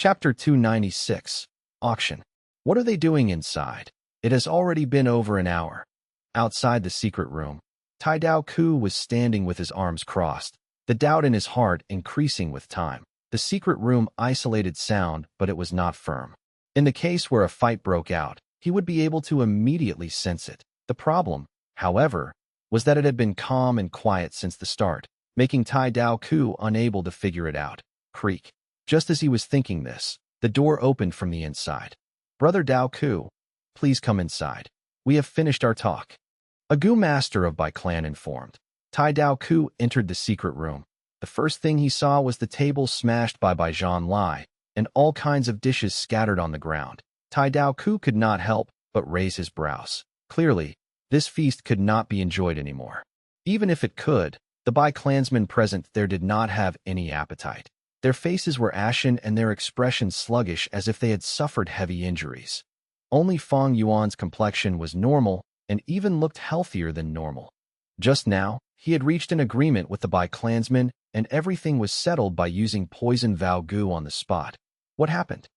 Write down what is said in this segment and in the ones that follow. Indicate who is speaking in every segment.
Speaker 1: Chapter 296. Auction. What are they doing inside? It has already been over an hour. Outside the secret room, Tai Dao Ku was standing with his arms crossed, the doubt in his heart increasing with time. The secret room isolated sound, but it was not firm. In the case where a fight broke out, he would be able to immediately sense it. The problem, however, was that it had been calm and quiet since the start, making Tai Dao Ku unable to figure it out. Creak. Just as he was thinking this, the door opened from the inside. Brother Dao Ku, please come inside. We have finished our talk. A Gu master of Bai clan informed. Tai Dao Ku entered the secret room. The first thing he saw was the table smashed by Bai Zhan Lai, and all kinds of dishes scattered on the ground. Tai Dao Ku could not help but raise his brows. Clearly, this feast could not be enjoyed anymore. Even if it could, the Bai clansmen present there did not have any appetite. Their faces were ashen and their expressions sluggish as if they had suffered heavy injuries. Only Fang Yuan's complexion was normal and even looked healthier than normal. Just now, he had reached an agreement with the Bai clansmen and everything was settled by using poison Vao Gu on the spot. What happened?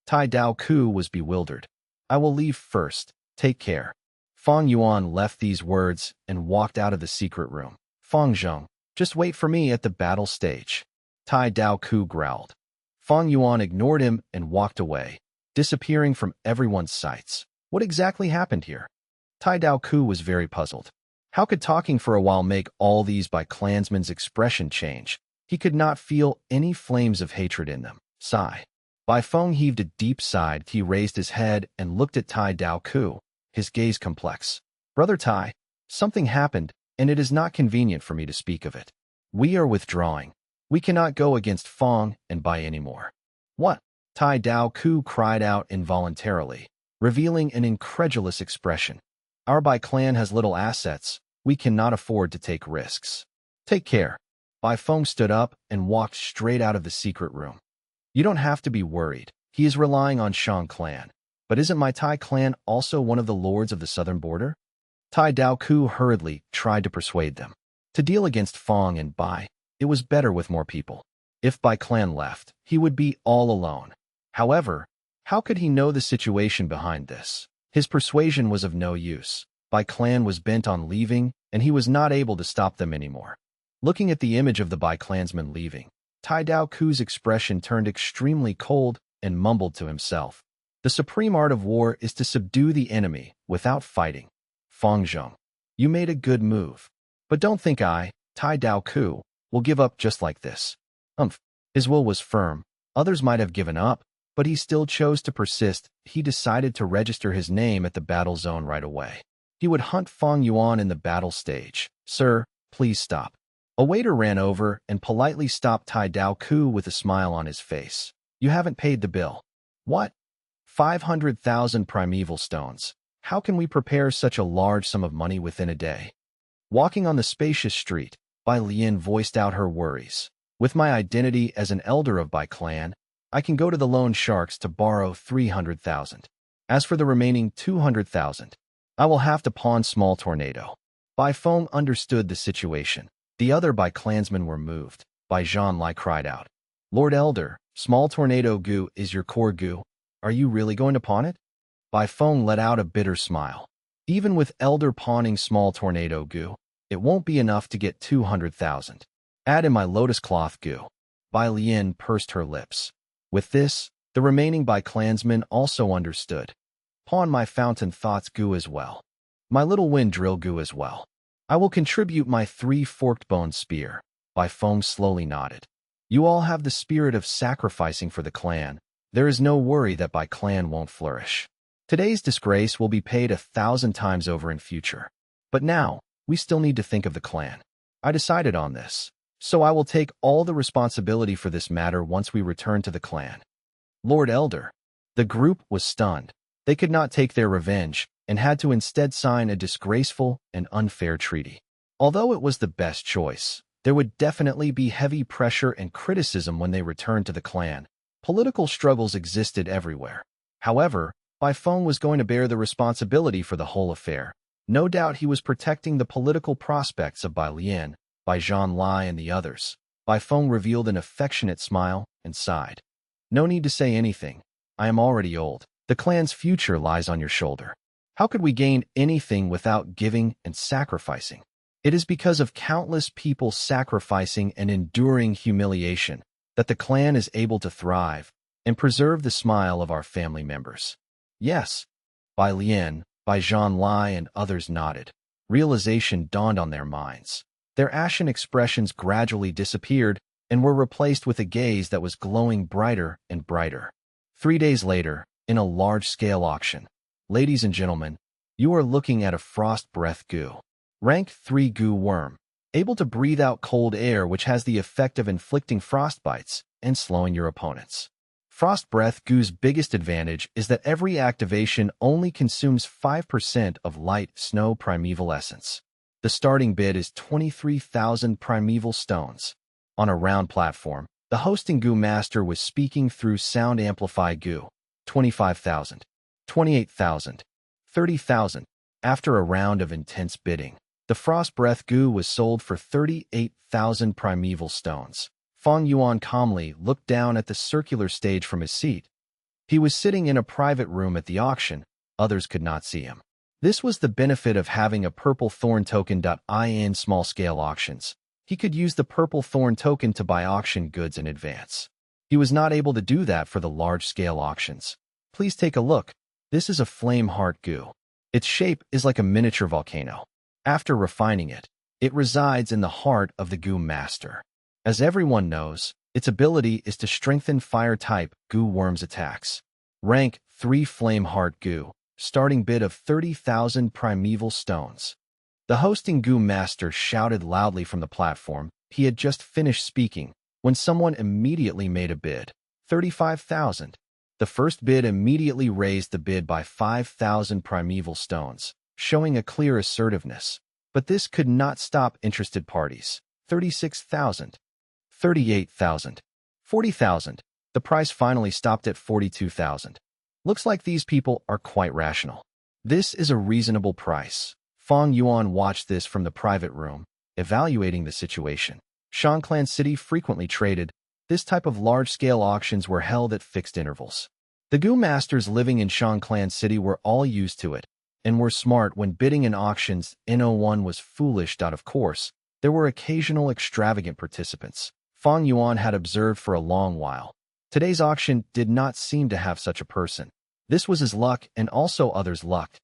Speaker 1: Tai Dao Ku was bewildered. I will leave first. Take care. Fang Yuan left these words and walked out of the secret room. Fang Zheng, just wait for me at the battle stage. Tai Dao Ku growled. Fang Yuan ignored him and walked away, disappearing from everyone's sights. What exactly happened here? Tai Dao Ku was very puzzled. How could talking for a while make all these Bai clansmen's expression change? He could not feel any flames of hatred in them. Sigh. Bai Feng heaved a deep sigh. He raised his head and looked at Tai Dao Ku, his gaze complex. Brother Tai, something happened, and it is not convenient for me to speak of it. We are withdrawing. We cannot go against Feng and Bai anymore. What? Tai Dao Ku cried out involuntarily, revealing an incredulous expression. Our Bai clan has little assets. We cannot afford to take risks. Take care. Bai Feng stood up and walked straight out of the secret room. You don't have to be worried. He is relying on Shang clan. But isn't my Tai clan also one of the lords of the southern border? Tai Dao Ku hurriedly tried to persuade them. To deal against Feng and Bai, it was better with more people. If Bai clan left, he would be all alone. However, how could he know the situation behind this? His persuasion was of no use. Bai clan was bent on leaving, and he was not able to stop them anymore. Looking at the image of the Bai clansmen leaving, Tai Dao Ku's expression turned extremely cold and mumbled to himself. The supreme art of war is to subdue the enemy without fighting. Fang Zheng, you made a good move. But don't think I, Tai Dao Ku, will give up just like this. His will was firm. Others might have given up, but he still chose to persist. He decided to register his name at the battle zone right away. He would hunt Fang Yuan in the battle stage. Sir, please stop. A waiter ran over and politely stopped Tai Dao Ku with a smile on his face. You haven't paid the bill. What? 500,000 primeval stones. How can we prepare such a large sum of money within a day? Walking on the spacious street, Bai Lian voiced out her worries. With my identity as an elder of Bai clan, I can go to the loan sharks to borrow 300,000. As for the remaining 200,000, I will have to pawn Small Tornado. Bai Feng understood the situation. The other Bai clansmen were moved. Bai Zhan Lai cried out. Lord Elder, Small Tornado Gu is your core Gu. Are you really going to pawn it? Bai Feng let out a bitter smile. Even with Elder pawning Small Tornado Gu, it won't be enough to get 200,000. Add in my lotus cloth Gu. Bai Lian pursed her lips. With this, the remaining Bai clansmen also understood. Pawn my fountain thoughts Gu as well. My little wind drill Gu as well. I will contribute my 3 forked bone spear. Bai Feng slowly nodded. You all have the spirit of sacrificing for the clan. There is no worry that Bai clan won't flourish. Today's disgrace will be paid 1,000 times over in future. But now, we still need to think of the clan. I decided on this. So I will take all the responsibility for this matter once we return to the clan. Lord Elder. The group was stunned. They could not take their revenge and had to instead sign a disgraceful and unfair treaty. Although it was the best choice, there would definitely be heavy pressure and criticism when they returned to the clan. Political struggles existed everywhere. However, Bai Feng was going to bear the responsibility for the whole affair. No doubt he was protecting the political prospects of Bai Lian, Bai Zhan Lai and the others. Bai Feng revealed an affectionate smile and sighed. No need to say anything. I am already old. The clan's future lies on your shoulder. How could we gain anything without giving and sacrificing? It is because of countless people sacrificing and enduring humiliation that the clan is able to thrive and preserve the smile of our family members. Yes, Bai Lian, Bai Zhan Lai, and others nodded. Realization dawned on their minds. Their ashen expressions gradually disappeared and were replaced with a gaze that was glowing brighter and brighter. 3 days later, in a large-scale auction, ladies and gentlemen, you are looking at a frost breath goo. Rank 3 goo worm, able to breathe out cold air which has the effect of inflicting frostbites and slowing your opponents. Frost breath goo's biggest advantage is that every activation only consumes 5% of light snow primeval essence. The starting bid is 23,000 primeval stones. On a round platform, the hosting goo master was speaking through sound amplify goo. 25,000, 28,000, 30,000. After a round of intense bidding, the frost breath goo was sold for 38,000 primeval stones. Fang Yuan calmly looked down at the circular stage from his seat. He was sitting in a private room at the auction. Others could not see him. This was the benefit of having a purple thorn token. In small-scale auctions, he could use the purple thorn token to buy auction goods in advance. He was not able to do that for the large-scale auctions. Please take a look. This is a flame heart goo. Its shape is like a miniature volcano. After refining it, it resides in the heart of the goo master. As everyone knows, its ability is to strengthen fire-type goo worms' attacks. Rank 3 flame heart goo. Starting bid of 30,000 primeval stones. The hosting goo master shouted loudly from the platform. He had just finished speaking when someone immediately made a bid. 35,000. The first bid immediately raised the bid by 5,000 primeval stones, showing a clear assertiveness. But this could not stop interested parties. 36,000. 38,000. 40,000. The price finally stopped at 42,000. Looks like these people are quite rational. This is a reasonable price. Fang Yuan watched this from the private room, evaluating the situation. Shanclan City frequently traded. This type of large-scale auctions were held at fixed intervals. The goo masters living in Shanclan City were all used to it, and were smart when bidding in auctions. No1 was foolish. Of course, there were occasional extravagant participants. Fang Yuan had observed for a long while. Today's auction did not seem to have such a person. This was his luck and also others' luck.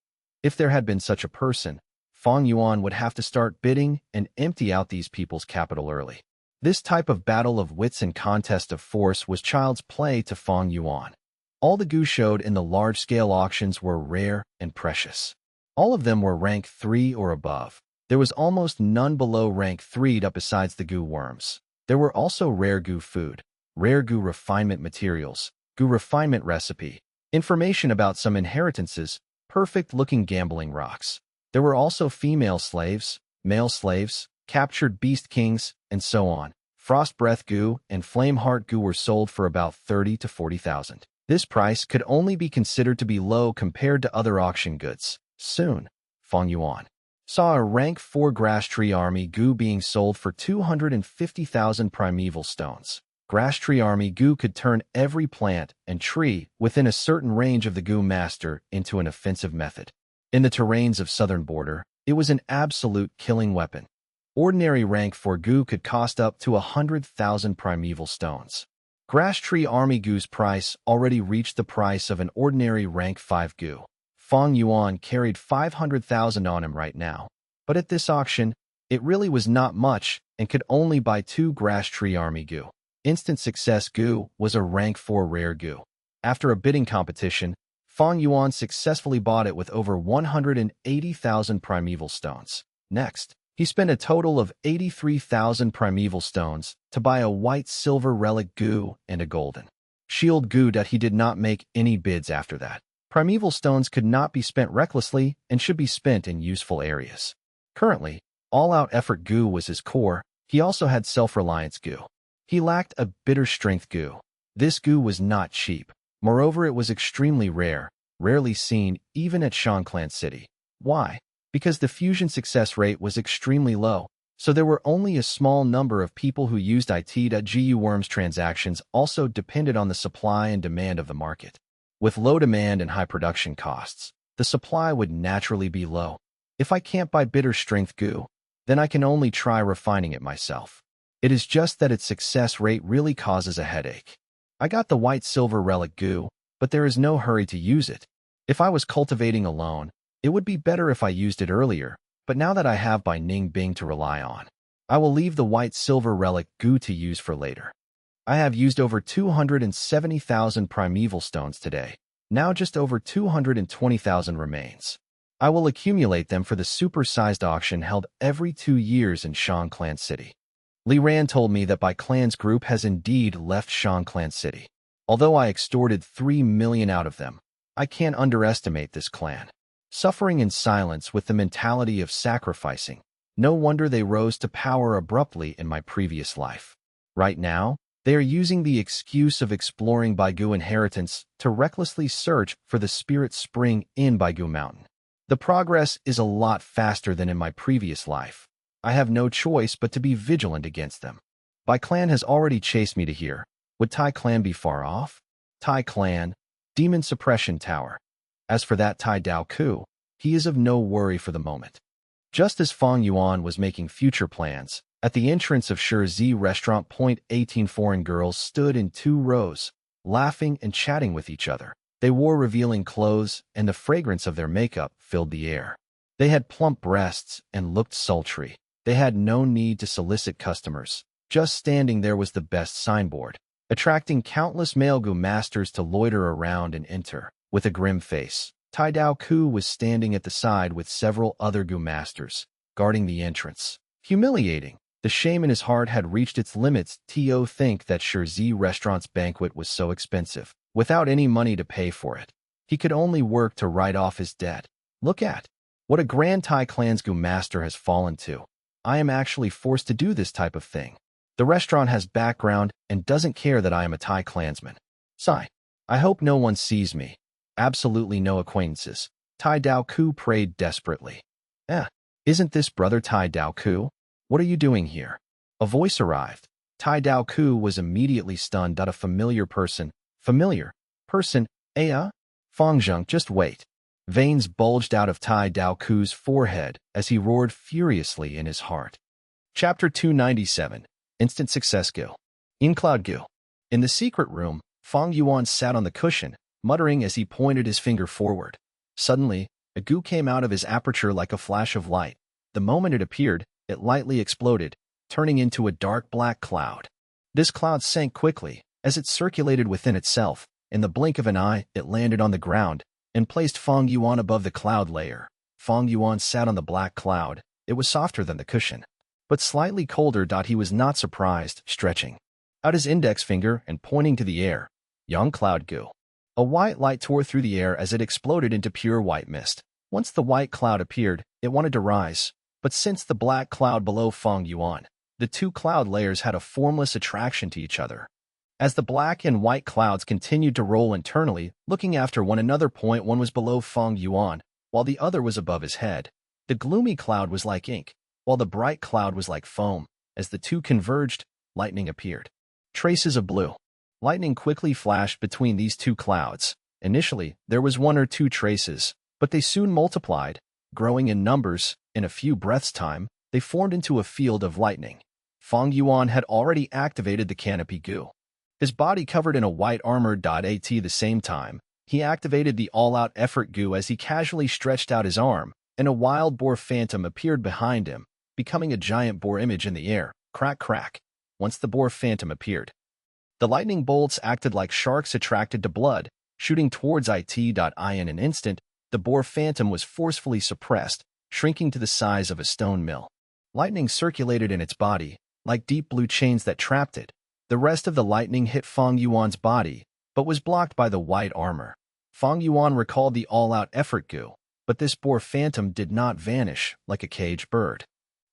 Speaker 1: If there had been such a person, Fang Yuan would have to start bidding and empty out these people's capital early. This type of battle of wits and contest of force was child's play to Fang Yuan. All the goo showed in the large-scale auctions were rare and precious. All of them were rank 3 or above. There was almost none below rank 3 besides the goo worms. There were also rare goo food, rare goo refinement materials, goo refinement recipe, information about some inheritances, perfect-looking gambling rocks. There were also female slaves, male slaves, captured beast kings, and so on. Frost breath goo and flame heart goo were sold for about 30 to 40,000. This price could only be considered to be low compared to other auction goods. Soon, Fang Yuan saw a rank 4 grass tree army goo being sold for 250,000 primeval stones. Grass tree army goo could turn every plant and tree within a certain range of the goo master into an offensive method. In the terrains of southern border, it was an absolute killing weapon. Ordinary rank 4 goo could cost up to 100,000 primeval stones. Grass tree army goo's price already reached the price of an ordinary rank 5 goo. Fang Yuan carried 500,000 on him right now, but at this auction, it really was not much and could only buy 2 grass tree army goo. Instant success goo was a rank 4 rare goo. After a bidding competition, Fang Yuan successfully bought it with over 180,000 primeval stones. Next, he spent a total of 83,000 primeval stones to buy a white silver relic goo and a golden shield goo. He did not make any bids after that. Primeval stones could not be spent recklessly and should be spent in useful areas. Currently, all-out effort goo was his core. He also had self-reliance goo. He lacked a bitter strength goo. This goo was not cheap. Moreover, it was extremely rare, rarely seen even at Shanclan City. Why? Because the fusion success rate was extremely low. So there were only a small number of people who used it.gu. Worms transactions also depended on the supply and demand of the market. With low demand and high production costs, the supply would naturally be low. If I can't buy bitter strength goo, then I can only try refining it myself. It is just that its success rate really causes a headache. I got the white silver relic goo, but there is no hurry to use it. If I was cultivating alone, it would be better if I used it earlier, but now that I have Bai Ning Bing to rely on, I will leave the white silver relic goo to use for later. I have used over 270,000 primeval stones today. Now just over 220,000 remains. I will accumulate them for the super-sized auction held every 2 years in Shang Clan City. Li Ran told me that Bai Clan's group has indeed left Shang Clan City. Although I extorted 3 million out of them, I can't underestimate this clan. Suffering in silence with the mentality of sacrificing, no wonder they rose to power abruptly in my previous life. Right now, they are using the excuse of exploring Baigu inheritance to recklessly search for the spirit spring in Baigu Mountain. The progress is a lot faster than in my previous life. I have no choice but to be vigilant against them. Bai Clan has already chased me to here. Would Tai Clan be far off? Tai Clan, Demon Suppression Tower. As for that Tai Dao Ku, he is of no worry for the moment. Just as Fang Yuan was making future plans, at the entrance of Shi Restaurant, 18 foreign girls stood in 2 rows, laughing and chatting with each other. They wore revealing clothes, and the fragrance of their makeup filled the air. They had plump breasts and looked sultry. They had no need to solicit customers. Just standing there was the best signboard, attracting countless male gu masters to loiter around and enter. With a grim face, Tai Dao Ku was standing at the side with several other gu masters, guarding the entrance. Humiliating. The shame in his heart had reached its limits. To think that Shi Restaurant's banquet was so expensive, without any money to pay for it. He could only work to write off his debt. Look at what a grand Tai Clan's gu master has fallen to. I am actually forced to do this type of thing. The restaurant has background and doesn't care that I am a Tai Clansman. Sigh. I hope no one sees me. Absolutely no acquaintances. Tai Dao Ku prayed desperately. Isn't this brother Tai Dao Ku? What are you doing here? A voice arrived. Tai Dao Ku was immediately stunned at a familiar person. Familiar? Person? Fang Zheng, just wait. Veins bulged out of Tai Dao Ku's forehead as he roared furiously in his heart. Chapter 297. Instant Success Gil. In Cloud Gil. In the secret room, Fang Yuan sat on the cushion, muttering as he pointed his finger forward. Suddenly, a goo came out of his aperture like a flash of light. The moment it appeared, it lightly exploded, turning into a dark black cloud. This cloud sank quickly, as it circulated within itself. In the blink of an eye, it landed on the ground, and placed Fang Yuan above the cloud layer. Fang Yuan sat on the black cloud. It was softer than the cushion, but slightly colder. He was not surprised, stretching out his index finger and pointing to the air. Young cloud goo. A white light tore through the air as it exploded into pure white mist. Once the white cloud appeared, it wanted to rise, but since the black cloud below Fang Yuan, the 2 cloud layers had a formless attraction to each other. As the black and white clouds continued to roll internally, looking after one another, one was below Fang Yuan, while the other was above his head. The gloomy cloud was like ink, while the bright cloud was like foam. As the 2 converged, lightning appeared. Traces of blue lightning quickly flashed between these 2 clouds. Initially, there was 1 or 2 traces, but they soon multiplied, growing in numbers. In a few breaths' time, they formed into a field of lightning. Fang Yuan had already activated the canopy goo. His body covered in a white armor. At the same time, he activated the all-out effort goo as he casually stretched out his arm, and a wild boar phantom appeared behind him, becoming a giant boar image in the air. Crack, crack. Once the boar phantom appeared, the lightning bolts acted like sharks attracted to blood, shooting towards it. In an instant, the boar phantom was forcefully suppressed, shrinking to the size of a stone mill. Lightning circulated in its body, like deep blue chains that trapped it. The rest of the lightning hit Fang Yuan's body, but was blocked by the white armor. Fang Yuan recalled the all-out effort goo, but this boar phantom did not vanish like a caged bird.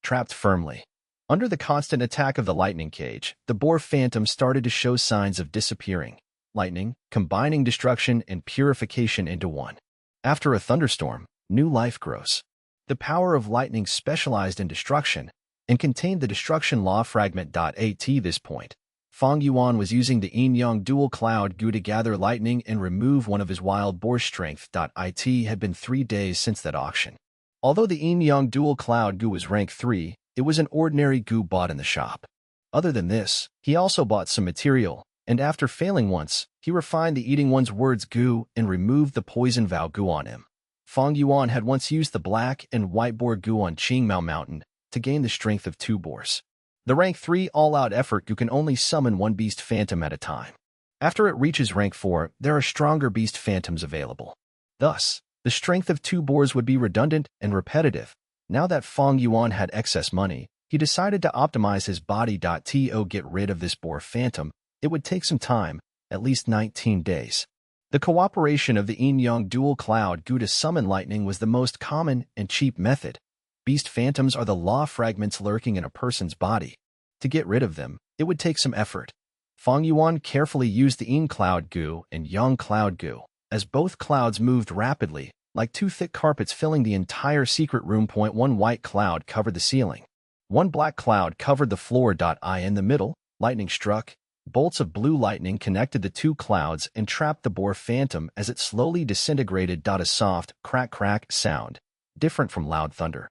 Speaker 1: Trapped firmly under the constant attack of the lightning cage, the boar phantom started to show signs of disappearing. Lightning, combining destruction and purification into one. After a thunderstorm, new life grows. The power of lightning specialized in destruction, and contained the destruction law fragment. At this point, Fang Yuan was using the yin-yang dual cloud goo to gather lightning and remove one of his wild boar strength. It had been 3 days since that auction. Although the yin-yang dual cloud goo was rank 3, it was an ordinary goo bought in the shop. Other than this, he also bought some material, and after failing once, he refined the eating one's words goo and removed the poison vow goo on him. Fang Yuan had once used the black and white boar goo on Qingmao Mountain to gain the strength of 2 boars. The rank 3 all-out effort goo can only summon 1 beast phantom at a time. After it reaches rank 4, there are stronger beast phantoms available. Thus, the strength of 2 boars would be redundant and repetitive. Now that Fang Yuan had excess money, he decided to optimize his body. To get rid of this boar phantom, it would take some time, at least 19 days. The cooperation of the yin-yang dual cloud goo to summon lightning was the most common and cheap method. Beast phantoms are the law fragments lurking in a person's body. To get rid of them, it would take some effort. Fang Yuan carefully used the yin cloud goo and yang cloud goo, as both clouds moved rapidly, like 2 thick carpets filling the entire secret room. 1 white cloud covered the ceiling. 1 black cloud covered the floor. In the middle, lightning struck. Bolts of blue lightning connected the 2 clouds and trapped the boar phantom as it slowly disintegrated. A soft crack sound, different from loud thunder,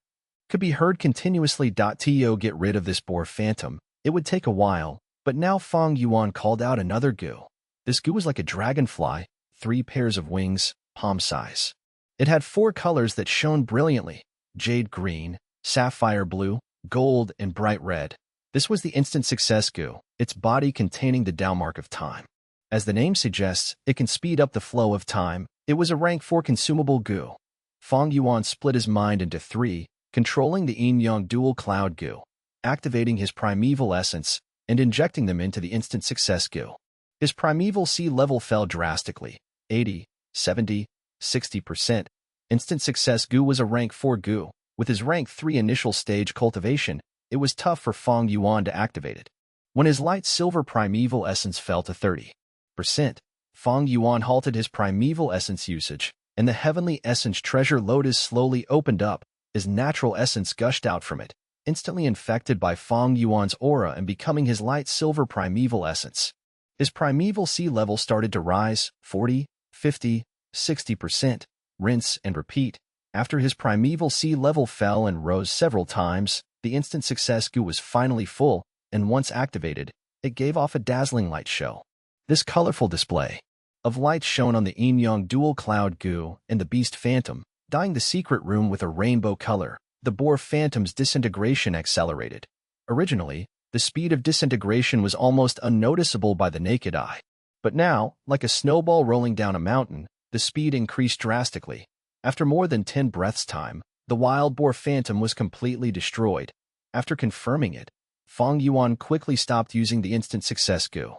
Speaker 1: could be heard continuously. To get rid of this boar phantom, it would take a while, but now Fang Yuan called out another goo. This goo was like a dragonfly, 3 pairs of wings, palm size. It had 4 colors that shone brilliantly: jade green, sapphire blue, gold, and bright red. This was the instant success goo, its body containing the Tao mark of time. As the name suggests, it can speed up the flow of time. It was a rank 4 consumable goo. Fang Yuan split his mind into 3, controlling the yin-yang dual cloud goo, activating his primeval essence, and injecting them into the instant success goo. His primeval sea level fell drastically, 80, 70, 60%. Instant success goo was a rank 4 goo. With his rank 3 initial stage cultivation, it was tough for Fang Yuan to activate it. When his light silver primeval essence fell to 30%, Fang Yuan halted his primeval essence usage, and the heavenly essence treasure lotus slowly opened up. His natural essence gushed out from it, instantly infected by Fang Yuan's aura and becoming his light silver primeval essence. His primeval sea level started to rise, 40, 50, 60%, rinse and repeat. After his primeval sea level fell and rose several times, the instant success goo was finally full, and once activated, it gave off a dazzling light show. This colorful display of light shone on the yin-yang dual cloud goo and the beast phantom, dyeing the secret room with a rainbow color. The boar phantom's disintegration accelerated. Originally, the speed of disintegration was almost unnoticeable by the naked eye. But now, like a snowball rolling down a mountain, the speed increased drastically. After more than 10 breaths' time, the wild boar phantom was completely destroyed. After confirming it, Fang Yuan quickly stopped using the instant success goo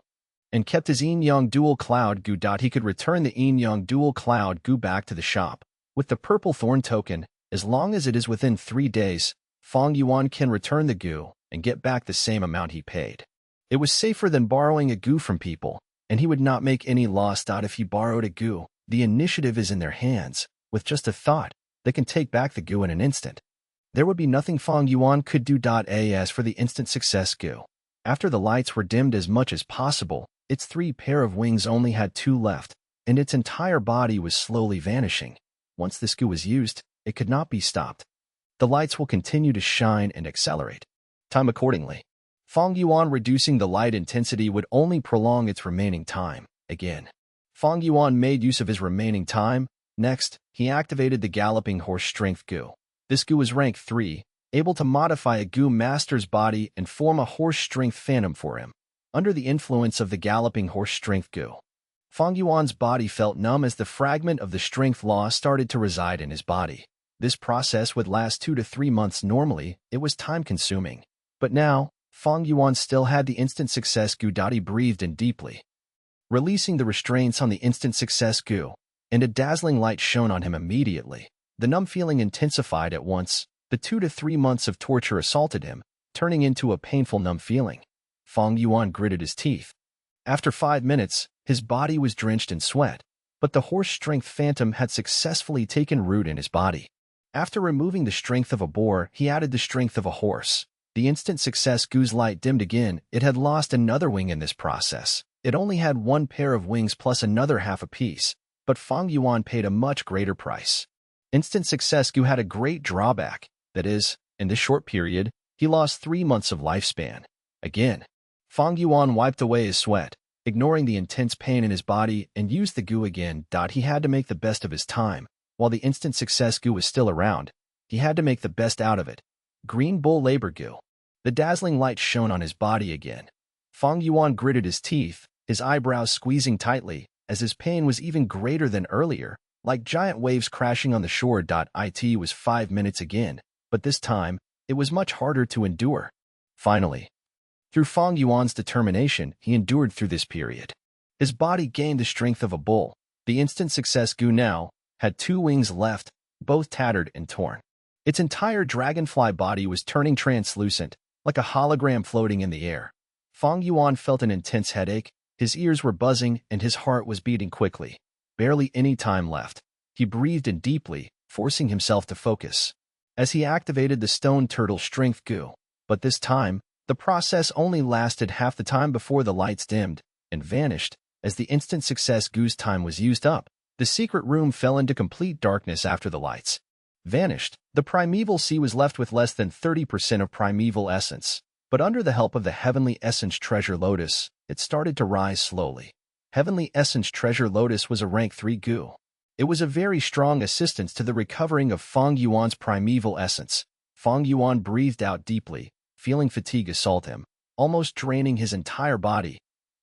Speaker 1: and kept his yin-yang dual cloud goo. He could return the yin-yang dual cloud goo back to the shop with the purple thorn token. As long as it is within 3 days, Fang Yuan can return the goo and get back the same amount he paid. It was safer than borrowing a goo from people, and he would not make any loss. If he borrowed a goo, the initiative is in their hands. With just a thought, they can take back the goo in an instant. There would be nothing Fang Yuan could do. As for the instant success goo, after the lights were dimmed as much as possible, its 3 pair of wings only had 2 left, and its entire body was slowly vanishing. Once this goo was used, it could not be stopped. The lights will continue to shine and accelerate time accordingly. Fang Yuan reducing the light intensity would only prolong its remaining time. Again, Fang Yuan made use of his remaining time. Next, he activated the galloping horse strength goo. This goo is rank 3, able to modify a goo master's body and form a horse strength phantom for him. Under the influence of the galloping horse strength goo, Fang Yuan's body felt numb as the fragment of the strength law started to reside in his body. This process would last 2 to 3 months. Normally, it was time-consuming. But now, Fang Yuan still had the instant success goo. He breathed in deeply, releasing the restraints on the instant success goo, and a dazzling light shone on him immediately. The numb feeling intensified at once. The 2 to 3 months of torture assaulted him, turning into a painful numb feeling. Fang Yuan gritted his teeth. After 5 minutes, his body was drenched in sweat, but the horse strength phantom had successfully taken root in his body. After removing the strength of a boar, he added the strength of a horse. The instant success Gu's light dimmed again. It had lost another wing in this process. It only had one pair of wings plus another half a piece, but Fang Yuan paid a much greater price. Instant success Gu had a great drawback. That is, in this short period, he lost 3 months of lifespan. Again, Fang Yuan wiped away his sweat, ignoring the intense pain in his body, and used the Gu again. He had to make the best of his time. While the instant success Gu was still around, he had to make the best out of it. Green Bull Labor Gu. The dazzling light shone on his body again. Fang Yuan gritted his teeth, his eyebrows squeezing tightly, as his pain was even greater than earlier, like giant waves crashing on the shore. It was 5 minutes again, but this time, it was much harder to endure. Finally, through Fang Yuan's determination, he endured through this period. His body gained the strength of a bull. The instant success Gu now had 2 wings left, both tattered and torn. Its entire dragonfly body was turning translucent, like a hologram floating in the air. Fang Yuan felt an intense headache, his ears were buzzing, and his heart was beating quickly. Barely any time left. He breathed in deeply, forcing himself to focus. As he activated the stone turtle strength Gu. But this time, the process only lasted half the time before the lights dimmed and vanished. As the instant success Gu's time was used up, the secret room fell into complete darkness after the lights vanished. The primeval sea was left with less than 30% of primeval essence, but under the help of the Heavenly Essence Treasure Lotus, it started to rise slowly. Heavenly Essence Treasure Lotus was a rank 3 Gu. It was a very strong assistance to the recovering of Fang Yuan's primeval essence. Fang Yuan breathed out deeply, feeling fatigue assault him, almost draining his entire body.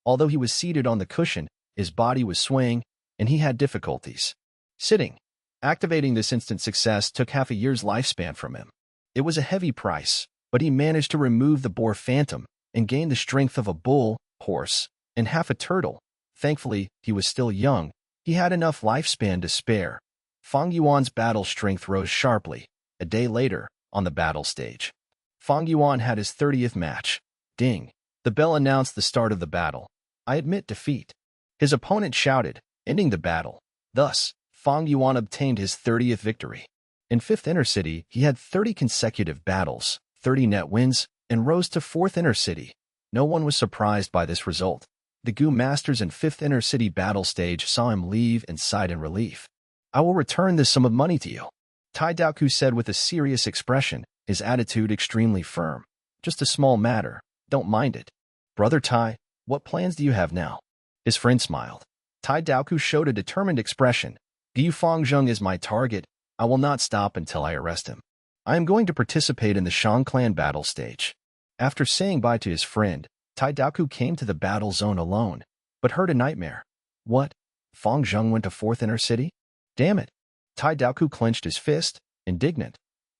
Speaker 1: Although he was seated on the cushion, his body was swaying, and he had difficulties sitting. Activating this instant success took half a year's lifespan from him. It was a heavy price, but he managed to remove the boar phantom and gain the strength of a bull, horse, and half a turtle. Thankfully, he was still young. He had enough lifespan to spare. Fang Yuan's battle strength rose sharply. A day later, on the battle stage, Fang Yuan had his 30th match. Ding! The bell announced the start of the battle. I admit defeat. His opponent shouted, ending the battle. Thus, Fang Yuan obtained his 30th victory. In 5th Inner City, he had 30 consecutive battles, 30 net wins, and rose to 4th Inner City. No one was surprised by this result. The Gu Masters in 5th Inner City battle stage saw him leave and sighed in relief. I will return this sum of money to you, Tai Daoku said with a serious expression, his attitude extremely firm. Just a small matter, don't mind it. Brother Tai, what plans do you have now? His friend smiled. Tai Daoku showed a determined expression. Gu Fangzheng is my target. I will not stop until I arrest him. I am going to participate in the Shang clan battle stage. After saying bye to his friend, Tai Daoku came to the battle zone alone, but heard a nightmare. What? Fangzheng went to 4th Inner City? Damn it. Tai Daoku clenched his fist, indignant.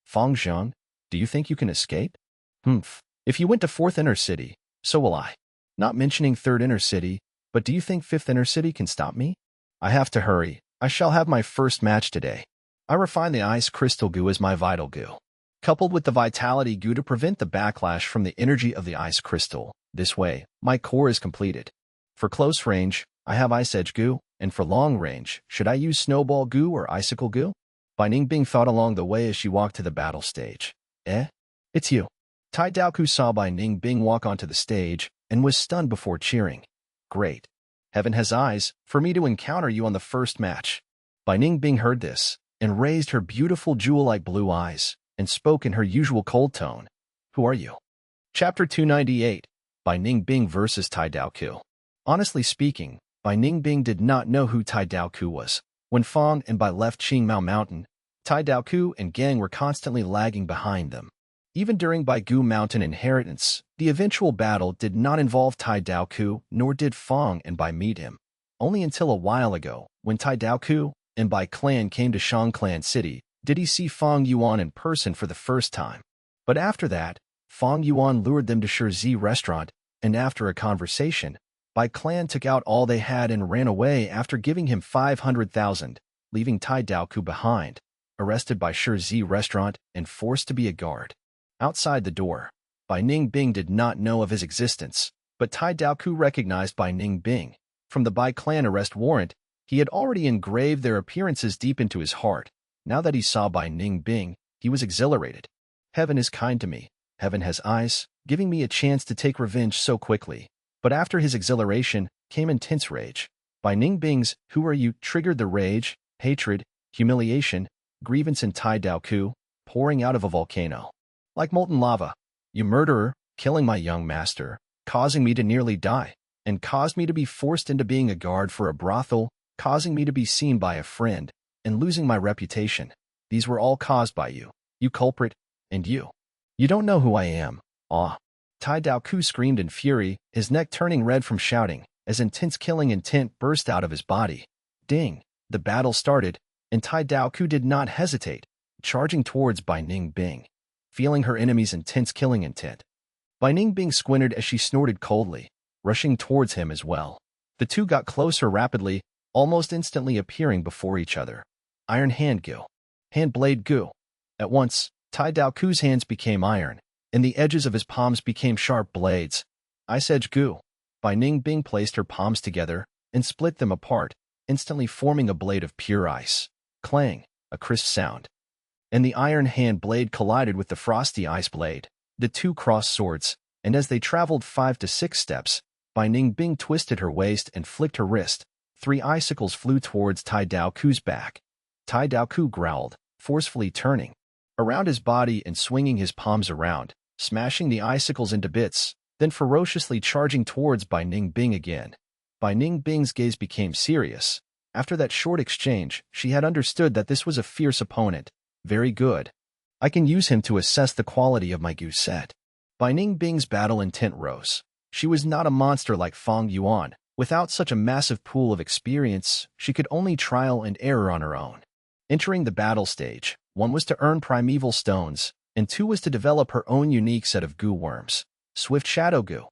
Speaker 1: Fangzheng, do you think you can escape? Humph. If you went to 4th Inner City, so will I. Not mentioning 3rd Inner City, but do you think 5th Inner City can stop me? I have to hurry. I shall have my first match today. I refine the ice crystal Gu as my vital Gu, coupled with the vitality Gu to prevent the backlash from the energy of the ice crystal. This way, my core is completed. For close range, I have Ice Edge Gu, and for long range, should I use Snowball Gu or Icicle Gu? Bai Ningbing thought along the way as she walked to the battle stage. It's you. Tai Daoku saw Bai Ningbing walk onto the stage and was stunned before cheering. Great. Heaven has eyes for me to encounter you on the first match. Bai Ningbing heard this and raised her beautiful jewel-like blue eyes and spoke in her usual cold tone. Who are you? Chapter 298, Bai Ningbing versus Tai Daoku. Honestly speaking, Bai Ningbing did not know who Tai Daoku was. When Fang and Bai left Qingmao Mountain, Tai Daoku and gang were constantly lagging behind them. Even during Baigu Mountain inheritance, the eventual battle did not involve Tai Daoku, nor did Fang and Bai meet him. Only until a while ago, when Tai Daoku and Bai clan came to Shang Clan City, did he see Fang Yuan in person for the first time. But after that, Fang Yuan lured them to Shi restaurant, and after a conversation, Bai clan took out all they had and ran away after giving him 500,000, leaving Tai Daoku behind, arrested by Shi restaurant and forced to be a guard. Outside the door, Bai Ningbing did not know of his existence, but Tai Daoku recognized Bai Ningbing. From the Bai clan arrest warrant, he had already engraved their appearances deep into his heart. Now that he saw Bai Ningbing, he was exhilarated. Heaven is kind to me. Heaven has eyes, giving me a chance to take revenge so quickly. But after his exhilaration came intense rage. By Ningbing's "Who are you?" triggered the rage, hatred, humiliation, grievance in Tai Dao Ku, pouring out of a volcano. Like molten lava. You murderer, killing my young master, causing me to nearly die, and caused me to be forced into being a guard for a brothel, causing me to be seen by a friend, and losing my reputation. These were all caused by you, you culprit, and you. You don't know who I am. Ah. Tai Dao Ku screamed in fury, his neck turning red from shouting, as intense killing intent burst out of his body. Ding! The battle started, and Tai Dao Ku did not hesitate, charging towards Bai Ningbing. Feeling her enemy's intense killing intent, Bai Ningbing squinted as she snorted coldly, rushing towards him as well. The two got closer rapidly, almost instantly appearing before each other. Iron Hand Gu. Hand Blade Gu. At once, Tai Dao Ku's hands became iron, and the edges of his palms became sharp blades. Ice Edge Gu. Bai Ningbing placed her palms together and split them apart, instantly forming a blade of pure ice. Clang, a crisp sound. And the iron hand blade collided with the frosty ice blade. The two crossed swords, and as they traveled 5 to 6 steps, Bai Ningbing twisted her waist and flicked her wrist. 3 icicles flew towards Tai Dao Ku's back. Tai Dao Ku growled, forcefully turning around his body and swinging his palms around, smashing the icicles into bits, then ferociously charging towards Bai Ningbing again. Bai Ningbing's gaze became serious. After that short exchange, she had understood that this was a fierce opponent. Very good. I can use him to assess the quality of my Gu set. Bai Ningbing's battle intent rose. She was not a monster like Fang Yuan. Without such a massive pool of experience, she could only trial and error on her own. Entering the battle stage, 1 was to earn primeval stones, and 2 was to develop her own unique set of Gu worms. Swift Shadow Gu.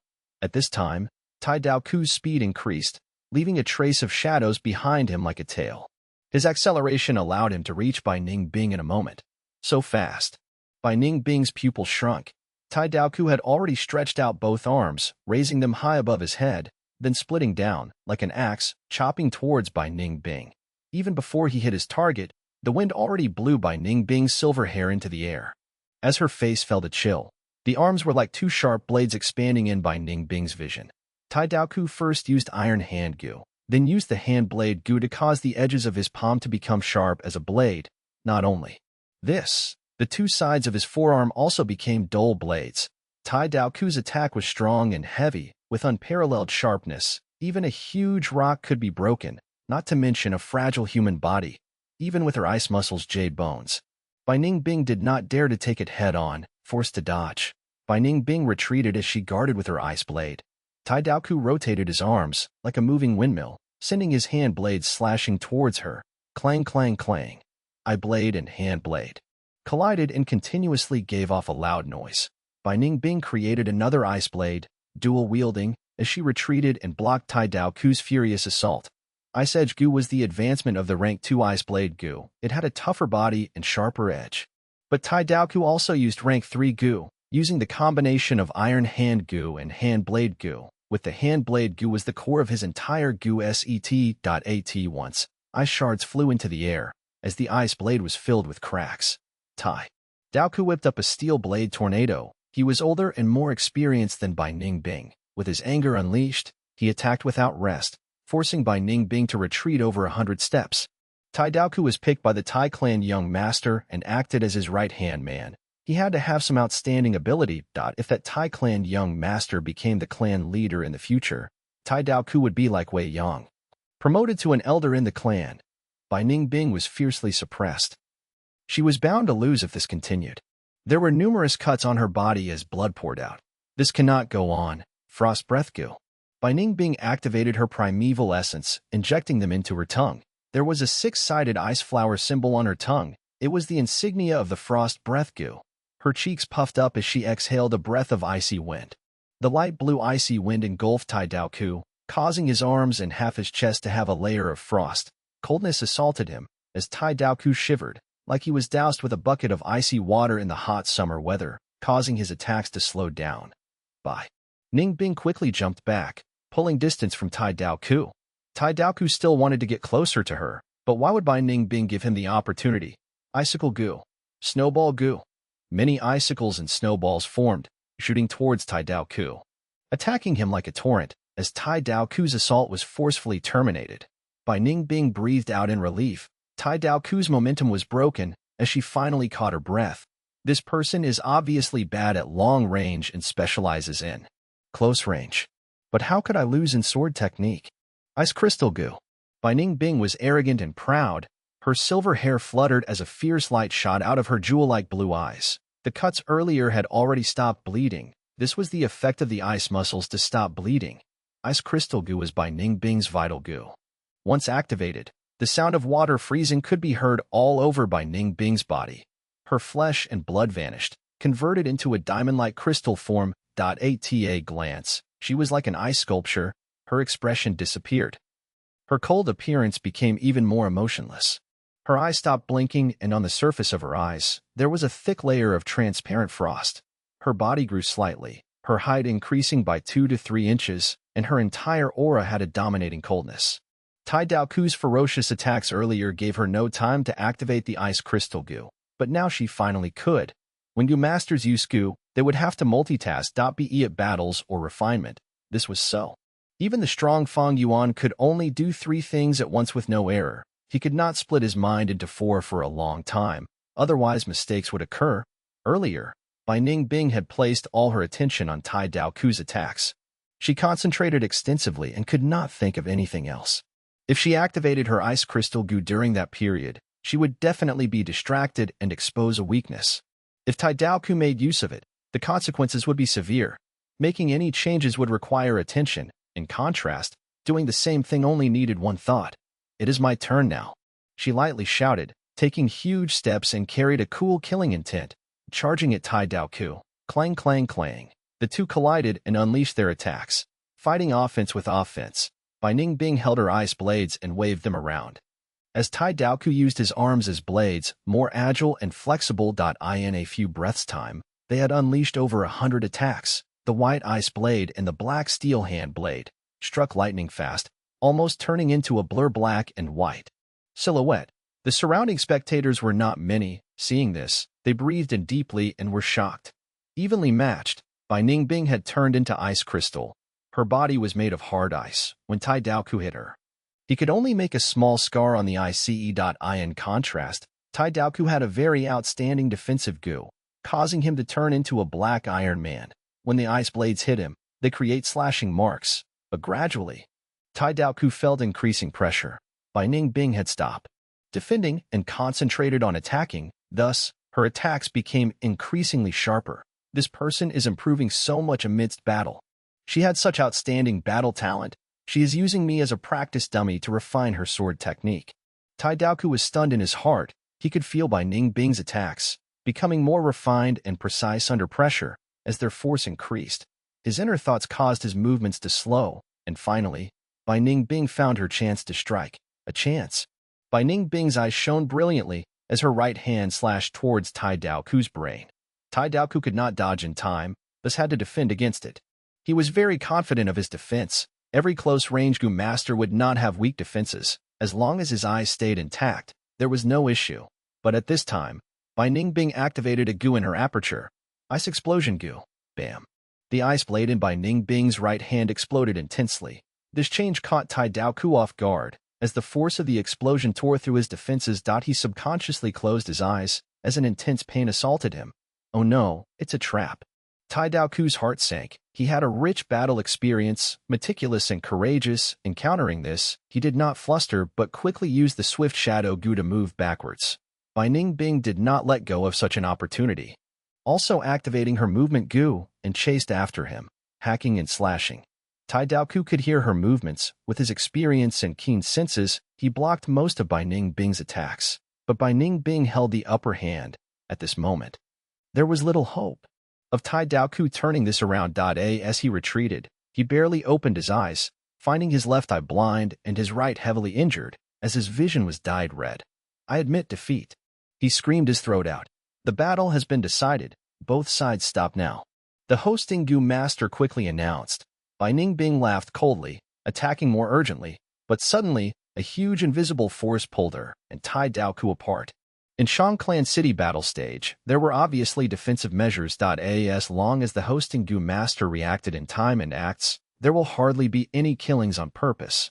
Speaker 1: At this time, Tai Dao Ku's speed increased, leaving a trace of shadows behind him like a tail. His acceleration allowed him to reach Bai Ningbing in a moment. So fast. Bai Ningbing's pupil shrunk. Tai Dao Ku had already stretched out both arms, raising them high above his head, then splitting down, like an axe, chopping towards Bai Ningbing. Even before he hit his target, the wind already blew Bai Ningbing's silver hair into the air. As her face felt a chill, the arms were like 2 sharp blades expanding in Bai Ningbing's vision. Tai Dao Ku first used Iron Hand Gu, then used the Hand Blade Gu to cause the edges of his palm to become sharp as a blade. Not only this, the 2 sides of his forearm also became dull blades. Tai Dao Ku's attack was strong and heavy, with unparalleled sharpness. Even a huge rock could be broken, not to mention a fragile human body. Even with her ice muscles jade bones. Bai Ningbing did not dare to take it head-on, forced to dodge. Bai Ningbing retreated as she guarded with her ice blade. Tai Dao Ku rotated his arms, like a moving windmill, sending his hand blades slashing towards her. Clang, clang, clang. Eye blade and hand blade collided and continuously gave off a loud noise. Bai Ningbing created another ice blade, dual-wielding, as she retreated and blocked Tai Dao Ku's furious assault. Ice Edge Gu was the advancement of the Rank 2 Ice Blade Gu. It had a tougher body and sharper edge. But Tai Dao Ku also used Rank 3 Gu, using the combination of Iron Hand Gu and Hand Blade Gu. With the Hand Blade Gu was the core of his entire Gu set. Once, ice shards flew into the air, as the ice blade was filled with cracks. Tai Dao Ku whipped up a steel blade tornado. He was older and more experienced than Bai Ningbing. With his anger unleashed, he attacked without rest, forcing Bai Ningbing to retreat over 100 steps. Tai Dao Ku was picked by the Tai clan young master and acted as his right-hand man. He had to have some outstanding ability. If that Tai clan young master became the clan leader in the future, Tai Dao Ku would be like Wei Yang. Promoted to an elder in the clan, Bai Ningbing was fiercely suppressed. She was bound to lose if this continued. There were numerous cuts on her body as blood poured out. This cannot go on. Frost Breath Gu. Bai Ningbing activated her primeval essence, injecting them into her tongue. There was a 6-sided ice flower symbol on her tongue. It was the insignia of the Frost Breath Gu. Her cheeks puffed up as she exhaled a breath of icy wind. The light blue icy wind engulfed Tai Dao Ku, causing his arms and half his chest to have a layer of frost. Coldness assaulted him, as Tai Dao Ku shivered, like he was doused with a bucket of icy water in the hot summer weather, causing his attacks to slow down. Bai Ningbing quickly jumped back, pulling distance from Tai Dao Ku. Tai Dao Ku still wanted to get closer to her, but why would Bai Ningbing give him the opportunity? Icicle Gu. Snowball Gu. Many icicles and snowballs formed, shooting towards Tai Daoku, attacking him like a torrent. As Tai Daoku's assault was forcefully terminated, Bai Ningbing breathed out in relief. Tai Daoku's momentum was broken as she finally caught her breath. This person is obviously bad at long range and specializes in close range. But how could I lose in sword technique? Ice crystal goo. Bai Ningbing was arrogant and proud. Her silver hair fluttered as a fierce light shot out of her jewel-like blue eyes. The cuts earlier had already stopped bleeding. This was the effect of the ice muscles to stop bleeding. Ice crystal goo was Bai Ningbing's vital goo. Once activated, the sound of water freezing could be heard all over Bai Ningbing's body. Her flesh and blood vanished, converted into a diamond-like crystal form. At a glance, she was like an ice sculpture. Her expression disappeared. Her cold appearance became even more emotionless. Her eyes stopped blinking, and on the surface of her eyes, there was a thick layer of transparent frost. Her body grew slightly, her height increasing by 2 to 3 inches, and her entire aura had a dominating coldness. Tai Daoku's ferocious attacks earlier gave her no time to activate the ice crystal goo, but now she finally could. When goo masters use goo, they would have to multitask, be it battles or refinement. This was so. Even the strong Fang Yuan could only do 3 things at once with no error. He could not split his mind into 4 for a long time, otherwise mistakes would occur. Earlier, Bai Ningbing had placed all her attention on Tai Daoku's attacks. She concentrated extensively and could not think of anything else. If she activated her ice crystal goo during that period, she would definitely be distracted and expose a weakness. If Tai Daoku made use of it, the consequences would be severe. Making any changes would require attention. In contrast, doing the same thing only needed one thought. It is my turn now. She lightly shouted, taking huge steps and carried a cool killing intent, charging at Tai Daoku. Clang, clang, clang. The two collided and unleashed their attacks, fighting offense with offense. Bai Ningbing held her ice blades and waved them around. As Tai Daoku used his arms as blades, more agile and flexible. In a few breaths' time, they had unleashed over 100 attacks. The white ice blade and the black steel hand blade struck lightning fast, almost turning into a blur black and white silhouette. The surrounding spectators were not many. Seeing this, they breathed in deeply and were shocked. Evenly matched, Bai Ningbing had turned into ice crystal. Her body was made of hard ice. When Tai Daoku hit her, he could only make a small scar on the ice. In contrast, Tai Daoku had a very outstanding defensive goo, causing him to turn into a black Iron Man. When the ice blades hit him, they create slashing marks, but gradually, Tai Daoku felt increasing pressure. Bai Ningbing had stopped defending and concentrated on attacking. Thus, her attacks became increasingly sharper. This person is improving so much amidst battle. She had such outstanding battle talent. She is using me as a practice dummy to refine her sword technique. Tai Daoku was stunned in his heart. He could feel Bai Ningbing's attacks becoming more refined and precise under pressure as their force increased. His inner thoughts caused his movements to slow, and finally, Bai Ningbing found her chance to strike. A chance. Bai Ningbing's eyes shone brilliantly as her right hand slashed towards Tai Daoku's brain. Tai Daoku could not dodge in time, thus had to defend against it. He was very confident of his defense. Every close-range goo master would not have weak defenses. As long as his eyes stayed intact, there was no issue. But at this time, Bai Ningbing activated a goo in her aperture. Ice explosion goo. Bam. The ice blade in Bai Ningbing's right hand exploded intensely. This change caught Tai Daoku off guard. As the force of the explosion tore through his defenses, he subconsciously closed his eyes as an intense pain assaulted him. Oh no, it's a trap. Tai Daoku's heart sank. He had a rich battle experience, meticulous and courageous. Encountering this, he did not fluster but quickly used the swift shadow goo to move backwards. Bai Ningbing did not let go of such an opportunity, also activating her movement goo, and chased after him, hacking and slashing. Tai Daoku could hear her movements. With his experience and keen senses, he blocked most of Bai Ningbing's attacks, but Bai Ningbing held the upper hand. At this moment, there was little hope of Tai Daoku turning this around. As he retreated, he barely opened his eyes, finding his left eye blind and his right heavily injured, as his vision was dyed red. I admit defeat. He screamed his throat out. The battle has been decided. Both sides stop now. The hosting goo master quickly announced. Bai Ningbing laughed coldly, attacking more urgently, but suddenly, a huge invisible force pulled her and Tai Daoku apart. In Shangclan City battle stage, there were obviously defensive measures. As long as the hosting Gu master reacted in time and acts, there will hardly be any killings on purpose.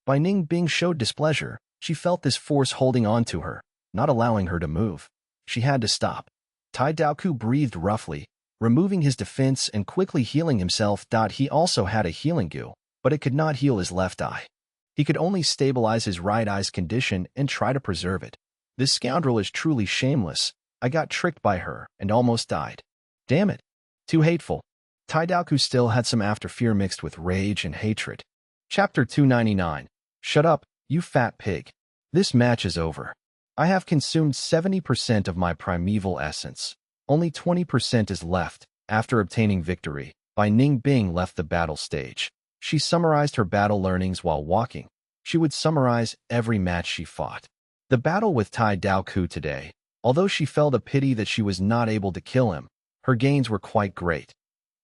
Speaker 1: By Ning Bing showed displeasure, she felt this force holding on to her, not allowing her to move. She had to stop. Tai Daoku breathed roughly, removing his defense and quickly healing himself. He also had a healing Gu, but it could not heal his left eye. He could only stabilize his right eye's condition and try to preserve it. This scoundrel is truly shameless. I got tricked by her and almost died. Damn it. Too hateful. Tai Daoku still had some after fear mixed with rage and hatred. Chapter 299. Shut up, you fat pig. This match is over. I have consumed 70% of my primeval essence. Only 20% is left. After obtaining victory, Bai Ning Bing left the battle stage. She summarized her battle learnings while walking. She would summarize every match she fought. The battle with Tai Daoku today, although she felt a pity that she was not able to kill him, her gains were quite great.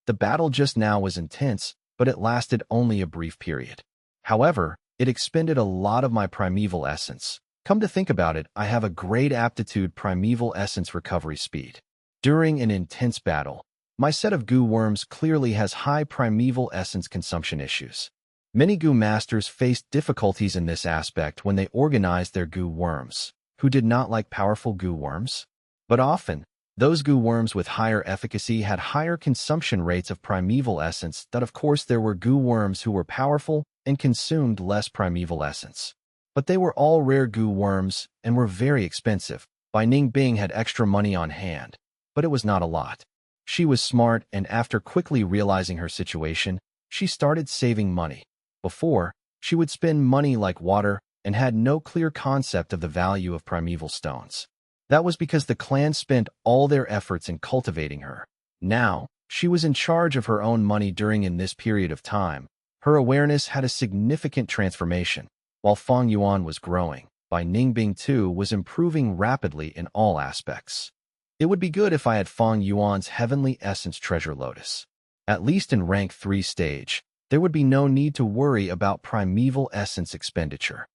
Speaker 1: The battle just now was intense, but it lasted only a brief period. However, it expended a lot of my primeval essence. Come to think about it, I have a great aptitude primeval essence recovery speed. During an intense battle, my set of Gu worms clearly has high primeval essence consumption issues. Many Gu masters faced difficulties in this aspect when they organized their Gu worms, who did not like powerful Gu worms. But often, those Gu worms with higher efficacy had higher consumption rates of primeval essence. Of course there were Gu worms who were powerful and consumed less primeval essence. But they were all rare Gu worms and were very expensive. Bai Ning Bing had extra money on hand, but it was not a lot. She was smart, and after quickly realizing her situation, she started saving money. Before, she would spend money like water and had no clear concept of the value of primeval stones. That was because the clan spent all their efforts in cultivating her. Now, she was in charge of her own money. In this period of time, her awareness had a significant transformation. While Fang Yuan was growing, Bai Ning Bing too was improving rapidly in all aspects. It would be good if I had Fang Yuan's Heavenly Essence Treasure Lotus. At least in rank 3 stage, there would be no need to worry about primeval essence expenditure.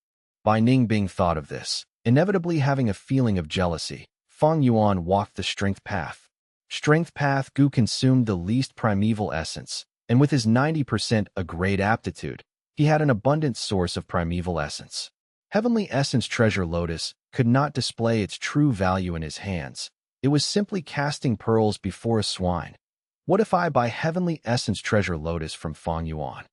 Speaker 1: Bai Ning Bing thought of this, inevitably having a feeling of jealousy. Fang Yuan walked the strength path. Strength path Gu consumed the least primeval essence, and with his 90% a great aptitude, he had an abundant source of primeval essence. Heavenly Essence Treasure Lotus could not display its true value in his hands. It was simply casting pearls before a swine. What if I buy Heavenly Essence Treasure Lotus from Fang Yuan?